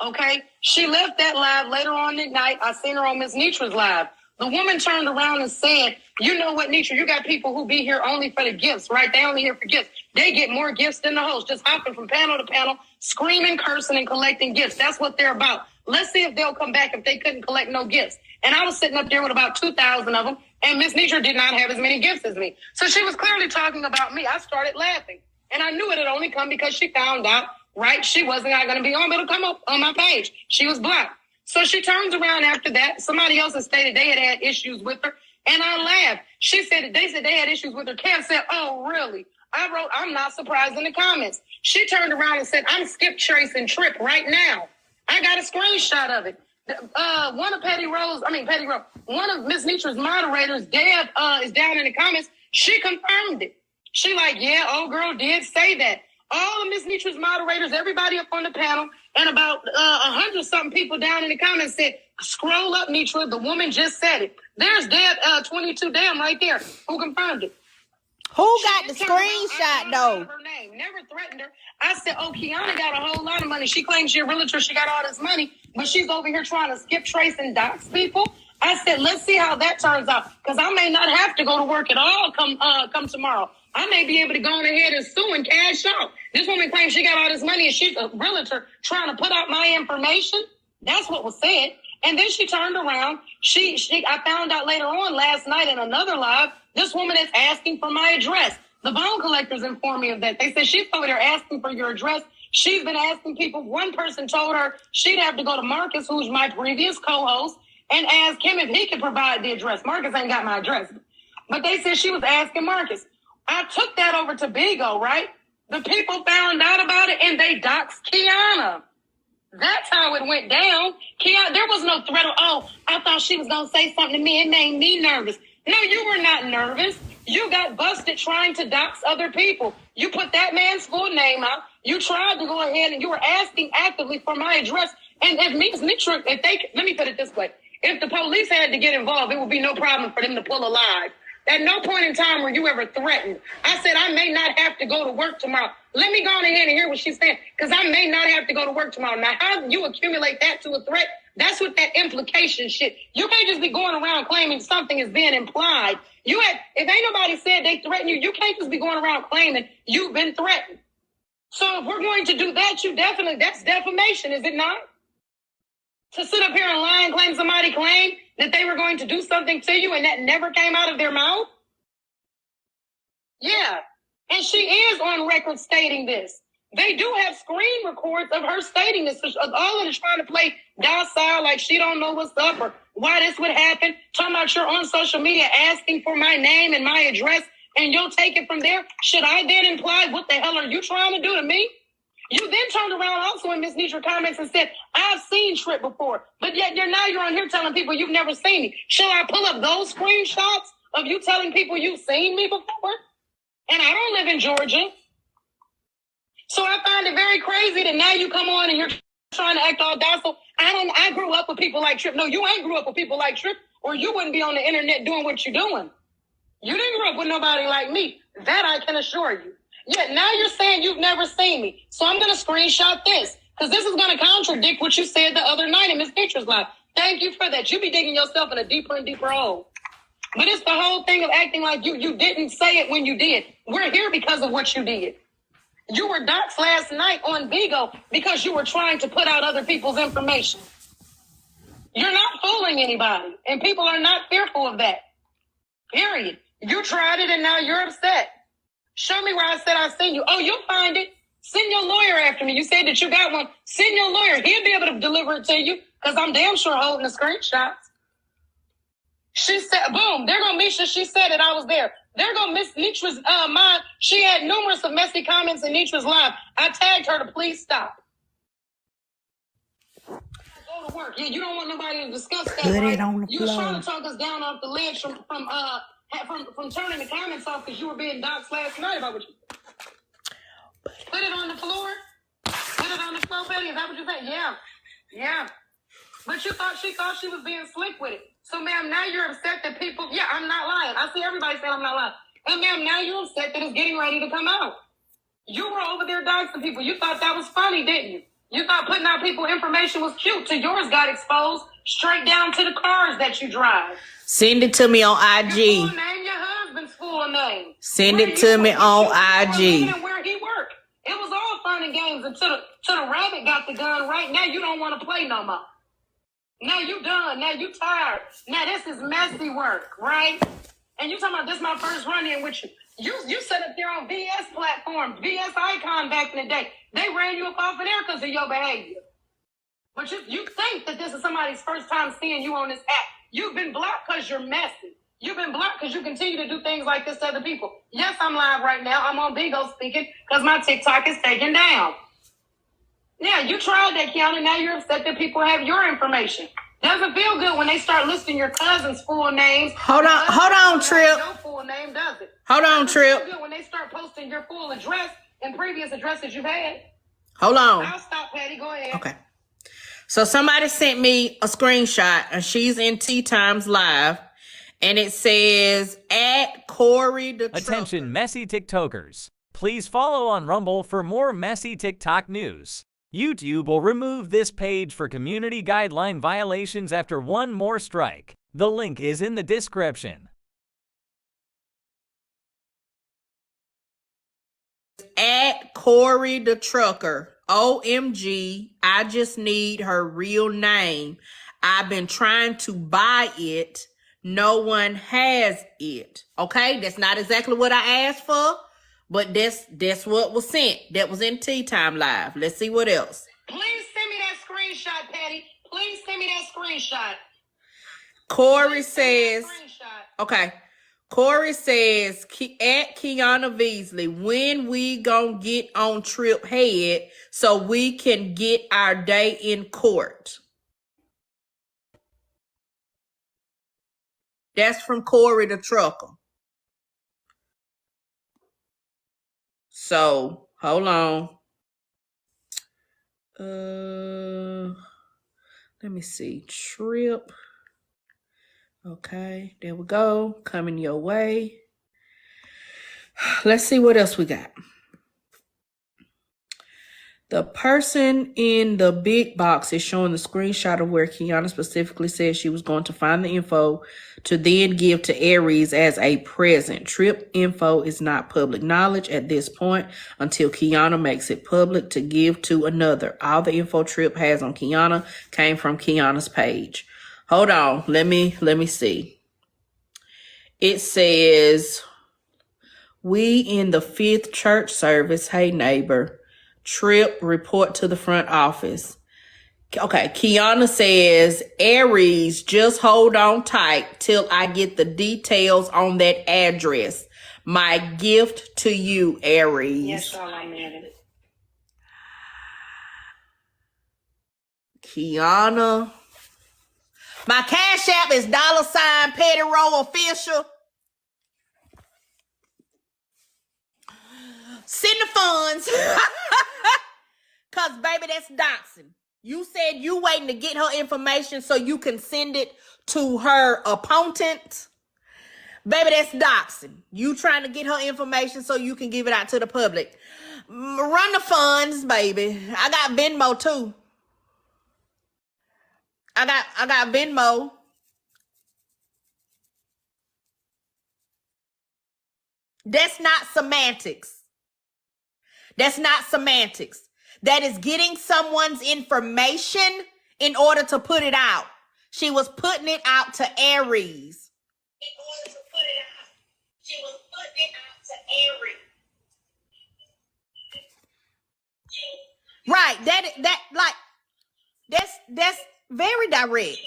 Okay? She left that live later on at night. I seen her on Miss Nitra's live. The woman turned around and said, you know what, Nitra, you got people who be here only for the gifts, right? They only here for gifts. They get more gifts than the host, just hopping from panel to panel, screaming, cursing, and collecting gifts. That's what they're about. Let's see if they'll come back if they couldn't collect no gifts. And I was sitting up there with about 2,000 of them, and Miss Nitra did not have as many gifts as me. So she was clearly talking about me. I started laughing. And I knew it had only come because she found out right? She wasn't not going to be on, but it'll come up on my page. She was blocked. So she turns around after that. Somebody else has stated they had issues with her. And I laughed. They said they had issues with her. Kev said, oh, really? I wrote, I'm not surprised in the comments. She turned around and said, I'm skip tracing Trip right now. I got a screenshot of it. One of PettyRo, one of Miss Nitra's moderators, Deb, is down in the comments. She confirmed it. She like, yeah, old girl did say that. All of Miss Nitra's moderators, everybody up on the panel, and about 100-something people down in the comments said, scroll up, Nitra, the woman just said it. There's Deb, 22 Damn right there, who confirmed it. Who got the screenshot, though? Her name. Never threatened her. I said, oh, Kiana got a whole lot of money. She claims she's a realtor. She got all this money, but she's over here trying to skip trace and dox people. I said, let's see how that turns out, because I may not have to go to work at all come tomorrow. I may be able to go on ahead and sue and cash out. This woman claims she got all this money and she's a realtor trying to put out my information. That's what was said. And then she turned around. I found out later on last night in another live, this woman is asking for my address. The bone collectors informed me of that. They said she's over there asking for your address. She's been asking people. One person told her she'd have to go to Marcus, who's my previous co-host, and ask him if he could provide the address. Marcus ain't got my address. But they said she was asking Marcus. I took that over to Bigo, right? The people found out about it and they doxed Kiana. That's how it went down. Kiana, there was no threat of, oh, I thought she was going to say something to me. It made me nervous. No, you were not nervous. You got busted trying to dox other people. You put that man's full name out. You tried to go ahead and you were asking actively for my address. And let me put it this way. If the police had to get involved, it would be no problem for them to pull a lie. At no point in time were you ever threatened. I said, I may not have to go to work tomorrow. Let me go on ahead and hear what she's saying, because I may not have to go to work tomorrow. Now, how you accumulate that to a threat, that's what that implication shit. You can't just be going around claiming something is being implied. If ain't nobody said they threaten you, you can't just be going around claiming you've been threatened. So if we're going to do that, that's defamation, is it not? To sit up here and lie and claim somebody claimed that they were going to do something to you and that never came out of their mouth? Yeah. And she is on record stating this. They do have screen records of her stating this. All of it is trying to play docile, like she don't know what's up or why this would happen. Talking about you're on social media asking for my name and my address, and you'll take it from there. Should I then imply, what the hell are you trying to do to me? You then turned around also in Miss Nitra comments and said, I've seen Trip before, but yet you're on here telling people you've never seen me. Shall I pull up those screenshots of you telling people you've seen me before? And I don't live in Georgia. So I find it very crazy that now you come on and you're trying to act all docile. I grew up with people like Trip. No, you ain't grew up with people like Trip, or you wouldn't be on the internet doing what you're doing. You didn't grow up with nobody like me. That I can assure you. Yet now you're saying you've never seen me. So I'm going to screenshot this, because this is going to contradict what you said the other night in Miss Nitra's live. Thank you for that. You be digging yourself in a deeper and deeper hole. But it's the whole thing of acting like you didn't say it when you did. We're here because of what you did. You were doxxed last night on Bigo because you were trying to put out other people's information. You're not fooling anybody, and people are not fearful of that. Period. You tried it, and now you're upset. Show me where I said I seen you. Oh, you'll find it. Send your lawyer after me. You said that you got one. Send your lawyer. He'll be able to deliver it to you, because I'm damn sure holding the screenshots. She said, boom, there go Misha. She said it. I was there. There go Miss Nitra's mind. She had numerous of messy comments in Nitra's live. I tagged her to please stop. Go to work. Yeah, you don't want nobody to discuss that. Put right? it on the You was floor. trying to talk us down off the ledge from turning the comments off because you were being doxxed last night about what you put it on the floor. Put it on the floor, Betty. Is that what you said? Yeah. Yeah. But she thought she was being slick with it. So, ma'am, now you're upset that people... Yeah, I'm not lying. I see everybody saying I'm not lying. And, ma'am, now you're upset that it's getting ready to come out. You were over there doxing people. You thought that was funny, didn't you? You thought putting out people information was cute till yours got exposed straight down to the cars that you drive. Send it to me on IG. Your full name, your husband's full name. Send it to me on IG. And where he worked. It was all fun and games until the rabbit got the gun. Right now, you don't want to play no more. Now you done. Now you tired. Now this is messy work, right? And you talking about this my first run in with you. You set up your own VS platform, VS Icon back in the day. They ran you up off of there because of your behavior. But you think that this is somebody's first time seeing you on this app. You've been blocked because you're messy. You've been blocked because you continue to do things like this to other people. Yes, I'm live right now. I'm on Bigo speaking because my TikTok is taken down. Yeah, you tried that, Kiana. Now you're upset that people have your information. Doesn't feel good when they start listing your cousin's full names. Hold on, Trip. Your full name, does it? Hold on, Trip. Doesn't feel good when they start posting your full address and previous addresses you've had. Hold on. I'll stop, Patty. Go ahead. Okay. So somebody sent me a screenshot, and she's in Tea Times Live, and it says, at Corey the Attention, messy TikTokers. Please follow on Rumble for more messy TikTok news. YouTube will remove this page for community guideline violations after one more strike. The link is in the description. At Corey the Trucker. OMG, I just need her real name. I've been trying to buy it. No one has it. Okay, that's not exactly what I asked for, but that's what was sent. That was in Tea Time Live. Let's see what else. Please send me that screenshot, Patty. Please send me that screenshot. Corey says, okay. Corey says, at Kiana Beasley, when we gonna get on Trip head so we can get our day in court? That's from Corey the Trucker. So, hold on. Let me see. Trip. Okay, there we go. Coming your way. Let's see what else we got. The person in the big box is showing the screenshot of where Kiana specifically said she was going to find the info to then give to Aries as a present. Trip info is not public knowledge at this point until Kiana makes it public to give to another. All the info Trip has on Kiana came from Kiana's page. Hold on. Let me see. It says, we in the 5th church service. Hey, neighbor. Trip report to the front office. Okay. Kiana says, Aries, just hold on tight till I get the details on that address. My gift to you, Aries. Yes, all I'm at it. Kiana. My cash app is $PettyRo official. Send the funds. Cause baby, that's doxing. You said you waiting to get her information so you can send it to her opponent. Baby, that's doxing. You trying to get her information so you can give it out to the public. Run the funds, baby. I got Venmo too. I got Venmo. That's not semantics. That's not semantics. That is getting someone's information in order to put it out. She was putting it out to Aries. In order to put it out. She was putting it out to Aries. Right. That's very direct.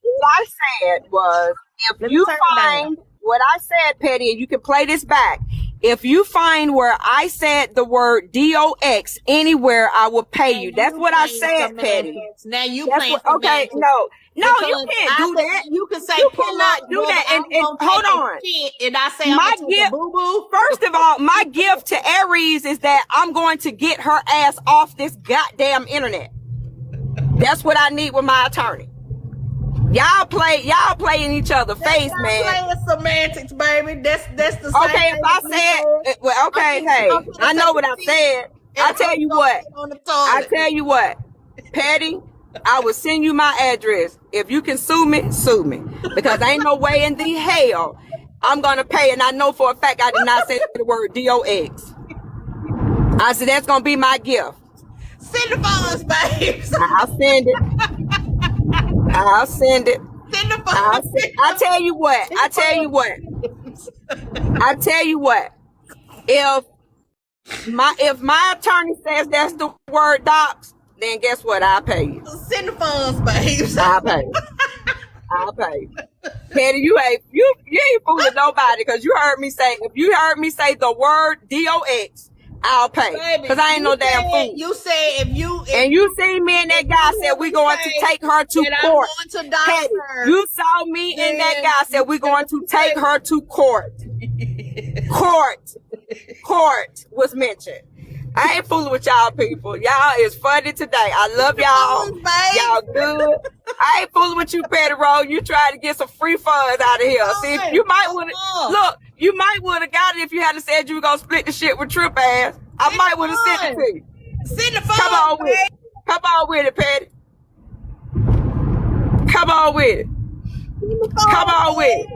What I said was, if you find what I said, Petty, and you can play this back. If you find where I said the word DOX anywhere, I will pay you. That's what I said, Petty. Now you playing okay, no, you can't do that. You can say you cannot do that. And hold on. And I say my gift. First of all, my gift to Aries is that I'm going to get her ass off this goddamn internet. That's what I need with my attorney. Y'all play in each other's face, man. Playing semantics, baby. That's the same. Okay, if I said, well, okay, hey, I know what I said. I tell you what, Patty, I will send you my address. If you can sue me, because ain't no way in the hell I'm gonna pay. And I know for a fact I did not say the word DOX. I said that's gonna be my gift. Send the funds, babe. I'll send it. Send the funds. I tell you what. If my attorney says that's the word docs, then guess what? I'll pay you. Send the funds, babes. I'll pay you. I'll pay you. Petty, you ain't fooling nobody, because you heard me say, if you heard me say the word DOX, I'll pay. Because I ain't no damn fool. You said if you see me and that guy said we going to take her to court. Petty, you saw me and that guy said we going to take her to court. Court was mentioned. I ain't fooling with y'all people. Y'all is funny today. I love y'all. Y'all good. I ain't fooling with you, PettyRo. You trying to get some free funds out of here. See, you might would have you might would have got it if you hadn't said you were gonna split the shit with Trip ass. I might would have sent it to you. Send the funds. Come on with it. Come on with it, Petty. Come on with it. Come on with it.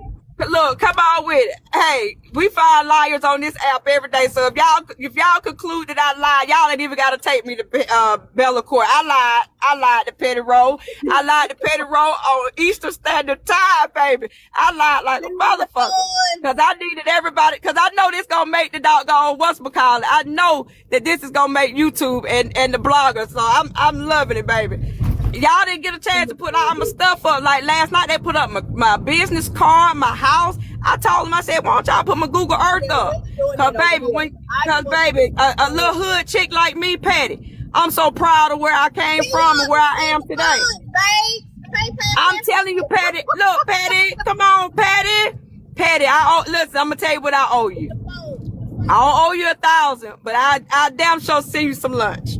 Look, come on with it. Hey, we find liars on this app every day. So if y'all conclude that I lied, y'all ain't even got to take me to Bella Court. I lied to PettyRo. I lied to PettyRo on Eastern Standard Time, baby. I lied like a motherfucker. Cause I needed everybody, cause I know this gonna make the doggone whatchamacallit. I know that this is gonna make YouTube and the bloggers. So I'm loving it, baby. Y'all didn't get a chance to put all my stuff up. Like last night, they put up my business card, my house. I told them, I said, why don't y'all put my Google Earth up? Cause baby, a little hood chick like me, Petty, I'm so proud of where I came from and where I am today. I'm telling you, Petty. Look, Petty, come on, Petty. Petty, listen, I'm gonna tell you what I owe you. I don't owe you 1,000, but I damn sure send you some lunch.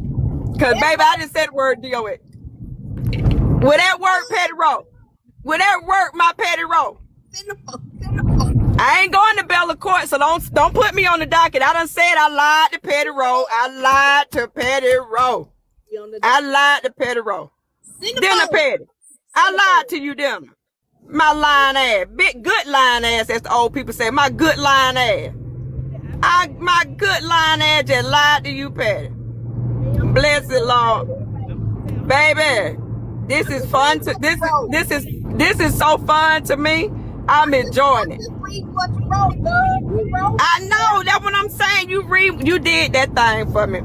Cause baby, I just said the word DOA. Will that work, PettyRo? Will that work, my PettyRo? I ain't going to Bella Court, so don't put me on the docket. I done said I lied to PettyRo. I lied to PettyRo. Dinner, Petty. I lied to you, dinner. My lying ass. Big good lying ass, as the old people say. My good lying ass. My good lying ass just lied to you, Petty. Bless it, Lord. Baby. This is fun to this is so fun to me. I'm enjoying it. I know, that's what I'm saying. You did that thing for me.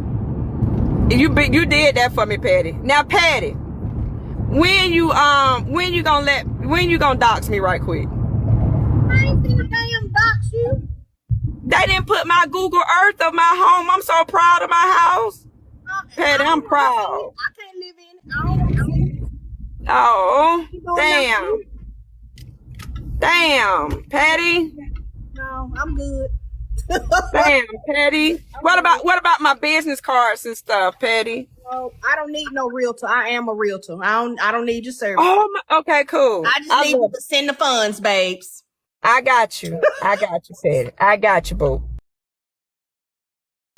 You did that for me, Petty. Now, Petty, when you gonna dox me right quick? I ain't finna damn dox you. They didn't put my Google Earth of my home. I'm so proud of my house. Petty, I'm proud. I can't live in it. I don't want to see it. Oh, damn, Petty. No, I'm good. Damn, Petty. What about my business cards and stuff, Petty? No, I don't need no realtor. I am a realtor. I don't need your service. Oh, okay, cool. I just need you to send the funds, babes. I got you, Petty. I got you, boo.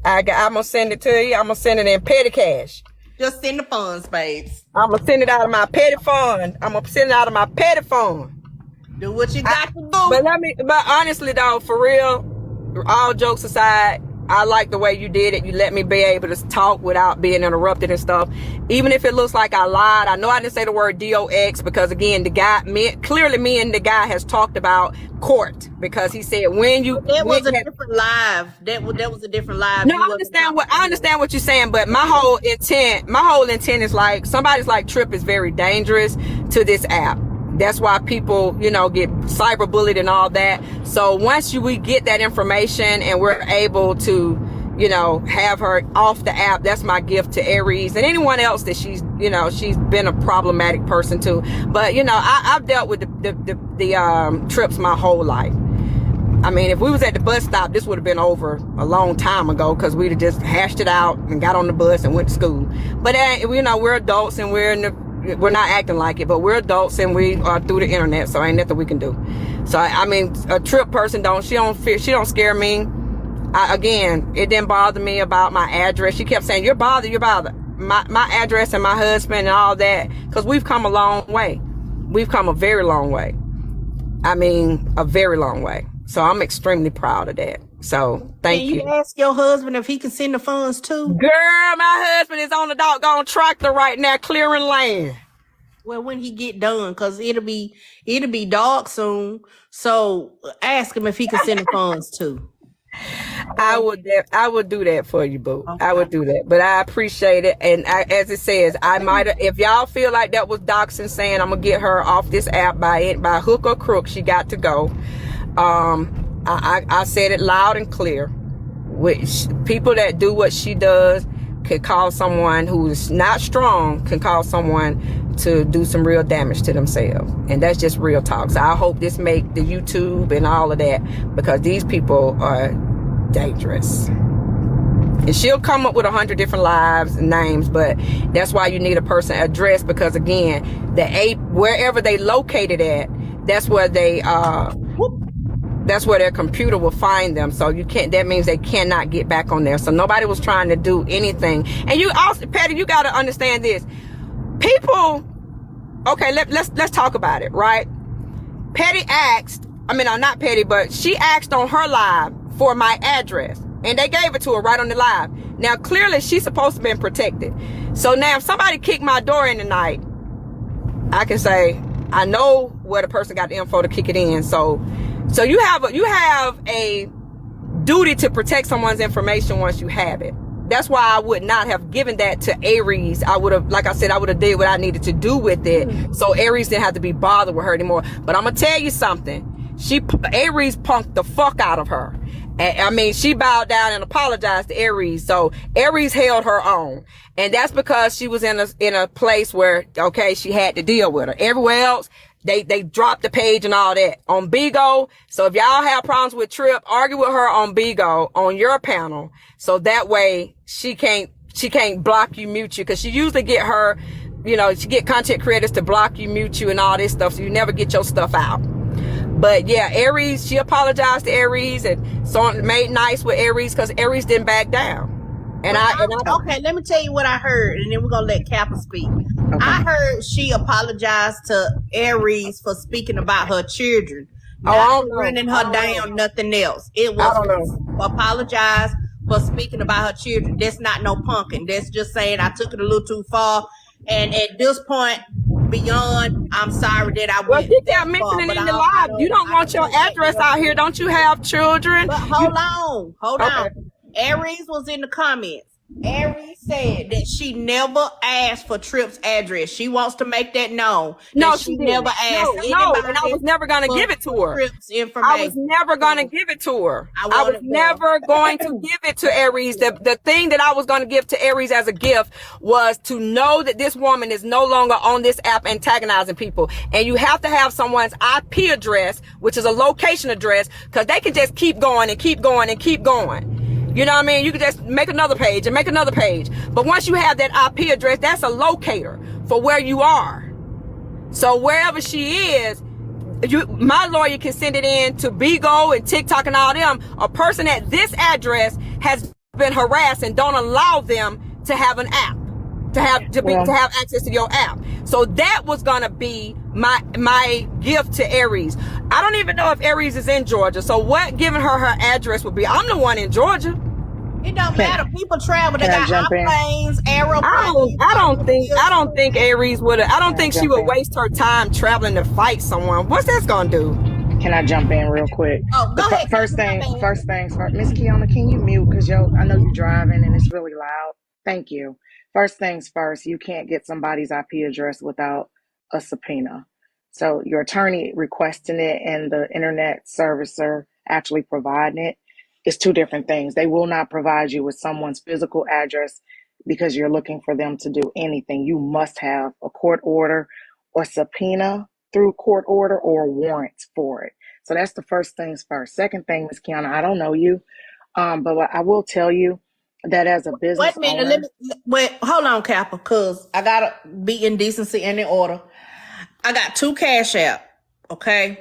I'm gonna send it to you. I'm gonna send it in petty cash. Just send the funds, babes. I'm gonna send it out of my petty fund. Do what you got to do. But honestly though, for real, all jokes aside, I like the way you did it. You let me be able to talk without being interrupted and stuff. Even if it looks like I lied, I know I didn't say the word DOX because again, clearly me and the guy has talked about court because he said That was a different live. That was a different live. No, I understand what you're saying, but my whole intent is like somebody's like Trip is very dangerous to this app. That's why people, get cyberbullied and all that. So once we get that information and we're able to, have her off the app, that's my gift to Aries and anyone else that she's been a problematic person too. But, I've dealt with the Trips my whole life. I mean, if we was at the bus stop, this would have been over a long time ago because we'd have just hashed it out and got on the bus and went to school. But, we're adults and we're not acting like it, but we're adults and we are through the internet, so ain't nothing we can do. So I mean, a Trip person she don't scare me. Again, it didn't bother me about my address. She kept saying, you're bothered. My address and my husband and all that, because we've come a long way. We've come a very long way. I mean, a very long way. So I'm extremely proud of that. So thank you. Can you ask your husband if he can send the funds too? Girl, my husband is on the doggone tractor right now clearing land. Well, when he get done, cause it'll be dark soon. So ask him if he can send the funds too. I would do that for you, boo. Okay. I would do that, but I appreciate it. And as it says, I might, if y'all feel like that was doxing, saying I'm gonna get her off this app by hook or crook, she got to go. I said it loud and clear. Which people that do what she does could cause someone who's not strong, can cause someone to do some real damage to themselves. And that's just real talk. So I hope this make the YouTube and all of that, because these people are dangerous. And she'll come up with 100 different lives and names, but that's why you need a person address, because again, wherever they located at, that's where that's where their computer will find them. So that means they cannot get back on there. So nobody was trying to do anything. And you also, Patty, you got to understand this. People, okay, let's talk about it, right? Patty asked, not Patty, but she asked on her live for my address, and they gave it to her right on the live. Now, clearly, she's supposed to be protected. So now, if somebody kicked my door in tonight, I can say, I know where the person got the info to kick it in. So you have a duty to protect someone's information once you have it. That's why I would not have given that to Aries. I would have, like I said, I would have did what I needed to do with it. So Aries didn't have to be bothered with her anymore. But I'm going to tell you something. Aries punked the fuck out of her. She bowed down and apologized to Aries. So Aries held her own. And that's because she was in a place where, okay, she had to deal with her. Everywhere else, they dropped the page and all that. On Bigo, so if y'all have problems with Trip, argue with her on Bigo, on your panel. So that way she can't block you, mute you. Cause she usually get her, she get content creators to block you, mute you and all this stuff. So you never get your stuff out. But yeah, Aries, she apologized to Aries and so made nice with Aries, because Aries didn't back down. Okay, let me tell you what I heard, and then we're gonna let Kappa speak. Okay. I heard she apologized to Aries for speaking about her children, not running her down, nothing else. It was apologize for speaking about her children. That's not no punking. That's just saying I took it a little too far, and at this point, beyond, I'm sorry that I went. Well, she kept mentioning in the live. You don't want your address out here. Don't you have children? But hold on. Aries was in the comments. Aries said that she never asked for Trip's address. She wants to make that known. No, she never asked anybody. No, and I was never going to give it to her. Trip's information. I was never going to give it to her. I was never going to give it to Aries. The thing that I was going to give to Aries as a gift was to know that this woman is no longer on this app antagonizing people. And you have to have someone's IP address, which is a location address, because they can just keep going and keep going and keep going. You know what I mean? You can just make another page and make another page. But once you have that IP address, that's a locator for where you are. So wherever she is, my lawyer can send it in to Bigo and TikTok and all them. A person at this address has been harassed and don't allow them to have an app, to have access to your app. So that was gonna be my gift to Aries. I don't even know if Aries is in Georgia. So what giving her address would be? I'm the one in Georgia. It don't matter. People travel. They got planes, aeroplanes. I don't think Aries would. I don't think she would waste her time traveling to fight someone. What's that gonna do? Can I jump in real quick? Oh, go ahead. First things first. Miss Kiana, can you mute? Because I know you're driving and it's really loud. Thank you. First things first, you can't get somebody's IP address without a subpoena. So your attorney requesting it and the internet servicer actually providing it is two different things. They will not provide you with someone's physical address because you're looking for them to do anything. You must have a court order or subpoena through court order or warrants for it. So that's the first things first. Second thing, Ms. Kiana, I don't know you, but I will tell you that as a business Wait a minute, hold on, Kappa, because I gotta be in decency and in order. I got 2 Cash App. Okay,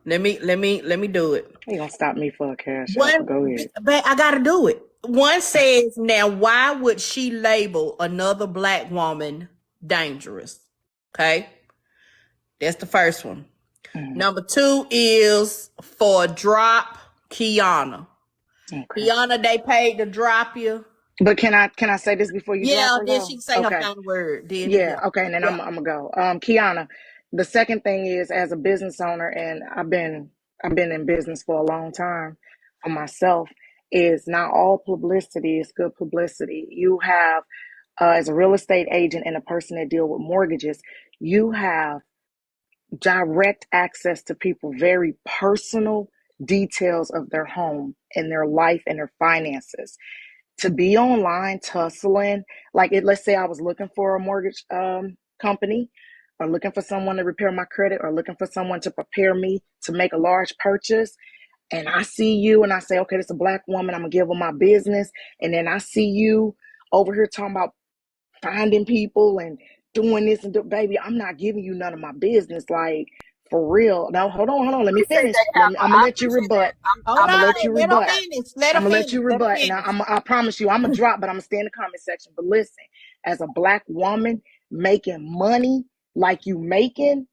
let me do it. You gonna stop me for a Cash App? Go ahead. But I gotta do it. One says, now why would she label another black woman dangerous? Okay, that's the first one. Number 2 is for drop Kiana. Okay. Kiana, they paid to drop you. But can I say this before you? Yeah, then she can say her final word. Then okay, and then I'm gonna go. Kiana, the second thing is, as a business owner, and I've been in business for a long time for myself, is not all publicity is good publicity. You have, as a real estate agent and a person that deal with mortgages, you have direct access to people, very personal details of their home and their life and their finances. To be online tussling, like let's say I was looking for a mortgage company, or looking for someone to repair my credit, or looking for someone to prepare me to make a large purchase, and I see you and I say, okay, this is a Black woman, I'm gonna give her my business, and then I see you over here talking about finding people and doing this and baby, I'm not giving you none of my business, like, for real. Now hold on, let me Appreciate finish. that, Kappa. I'm gonna I let you appreciate rebut. that. Hold I'm gonna on, let you let her rebut. finish. Let I'm her gonna let finish. you Let her rebut, and finish. I promise you, I'm gonna drop, but I'm gonna stay in the comment section. But listen, as a Black woman making money like you making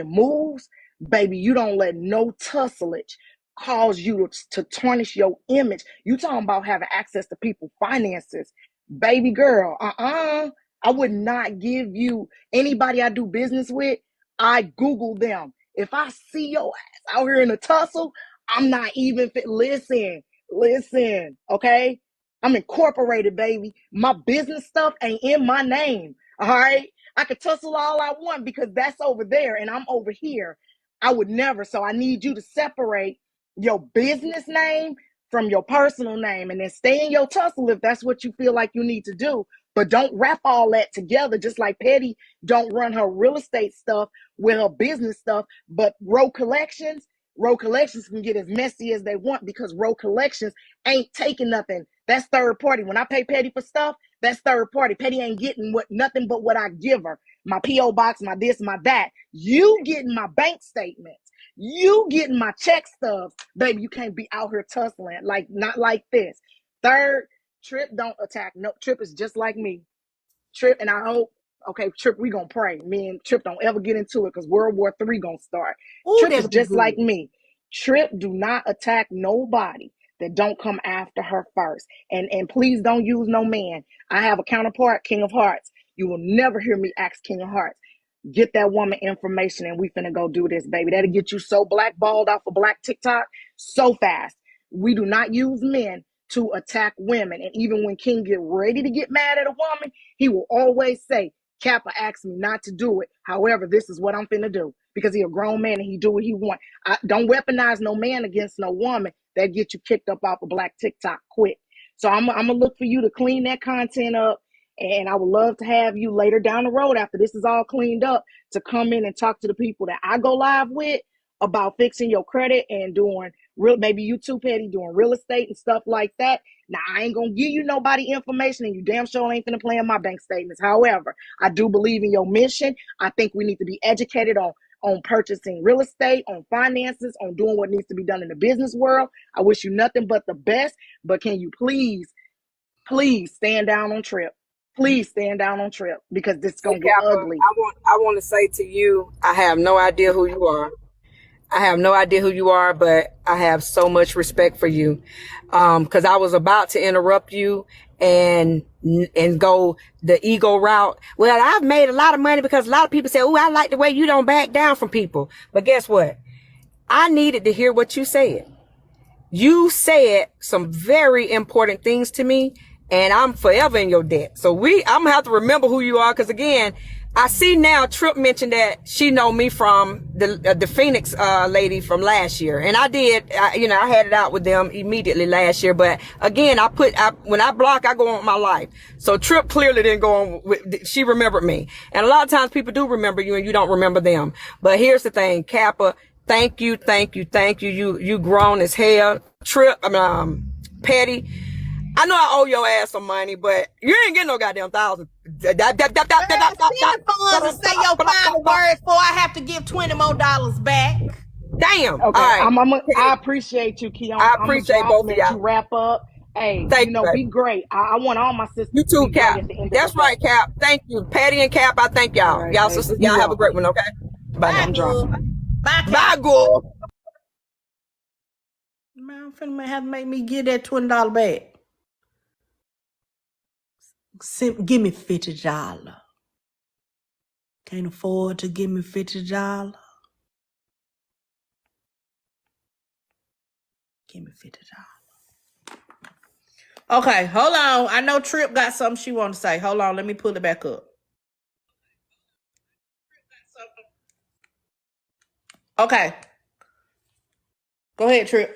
moves, baby, you don't let no tusslage cause you to tarnish your image. You talking about having access to people's finances, baby girl? I would not give you anybody I do business with. I Google them. If I see your ass out here in a tussle, I'm not even fit. Listen, okay? I'm incorporated, baby. My business stuff ain't in my name. All right. I could tussle all I want because that's over there and I'm over here. I would never. So I need you to separate your business name from your personal name, and then stay in your tussle if that's what you feel like you need to do. But don't wrap all that together, just like Petty don't run her real estate stuff with her business stuff. But Row Collections can get as messy as they want because Row Collections ain't taking nothing. That's third party. When I pay Petty for stuff, that's third party. Petty ain't getting nothing but what I give her. My P.O. box, my this, my that. You getting my bank statements. You getting my check stubs. Baby, you can't be out here tussling. Like, not like this. Third, Trip don't attack. No, Trip is just like me. Trip, and I hope, okay, Trip, we gonna pray. Me and Trip don't ever get into it because World War III gonna start. Ooh, Trip is that'll be just like good. me. Trip do not attack nobody that don't come after her first. And please don't use no man. I have a counterpart, King of Hearts. You will never hear me ask King of Hearts. Get that woman information and we finna go do this, baby. That'll get you so blackballed off of Black TikTok so fast. We do not use men to attack women. And even when King get ready to get mad at a woman, he will always say, Kappa asked me not to do it. However, this is what I'm finna do. Because he a grown man and he do what he want. Don't weaponize no man against no woman. That get you kicked up off of Black TikTok quick. So I'm gonna look for you to clean that content up. And I would love to have you later down the road after this is all cleaned up to come in and talk to the people that I go live with about fixing your credit and doing real, maybe you too, Petty, doing real estate and stuff like that. Now, I ain't gonna give you nobody information, and you damn sure ain't gonna play in my bank statements. However, I do believe in your mission. I think we need to be educated on purchasing real estate, on finances, on doing what needs to be done in the business world. I wish you nothing but the best, but can you please stand down on Trip? Please stand down on Trip because this is Hey, gonna get Kappa, ugly. I want to say to you, I have no idea who you are. I have no idea who you are, but I have so much respect for you. Cause I was about to interrupt you and go the ego route. Well, I've made a lot of money because a lot of people say, oh, I like the way you don't back down from people. But guess what? I needed to hear what you said. You said some very important things to me, and I'm forever in your debt. So I'm gonna have to remember who you are, because again, I see now Trip mentioned that she know me from the Phoenix lady from last year, and I did. I had it out with them immediately last year. But again, when I block, I go on with my life. So Trip clearly didn't go on. She remembered me, and a lot of times people do remember you, and you don't remember them. But here's the thing, Kappa. Thank you. You grown as hell. Trip, Petty. I know I owe your ass some money, but you ain't getting no goddamn $1,000. Send funds and say your final words before I have to give $20 more back. Damn. All Okay, right. I appreciate you, Keon. I I'm gonna appreciate drop, both of let you y'all. wrap up. Hey, Thank you, be baby. great. I want all my sisters You to too, be great Cap. at the end of the That's day. right, Cap. Thank you. Patty and Cap, I thank y'all. All right, Y'all baby. sisters, You y'all have a great welcome. one, okay? Bye now. I'm dropping. Bye, Bye, Cat. girl. Man, I'm finna have to make me get that $20 back. Give me $50. Can't afford to give me $50. Give me $50. Okay, hold on. I know Trip got something she want to say. Hold on, let me pull it back up. Okay. Go ahead, Trip.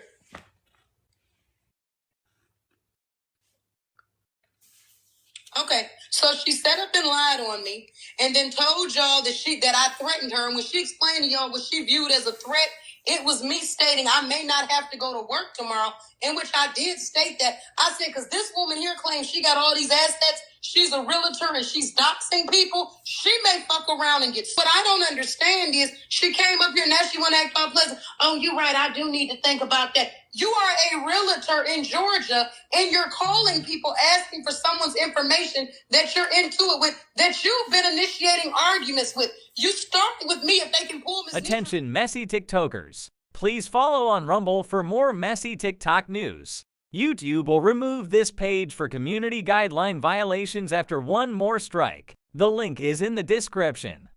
Okay, so she set up and lied on me, and then told y'all that I threatened her. And when she explained to y'all what she viewed as a threat, it was me stating I may not have to go to work tomorrow. In which I did state that. I said, because this woman here claims she got all these assets. She's a realtor and she's doxing people. She may fuck around and get. What I don't understand is she came up here now she want to act all pleasant. Oh, you're right. I do need to think about that. You are a realtor in Georgia and you're calling people asking for someone's information that you're into it with, that you've been initiating arguments with. You started with me if they can pull me. Attention, messy TikTokers. Please follow on Rumble for more messy TikTok news. YouTube will remove this page for community guideline violations after one more strike. The link is in the description.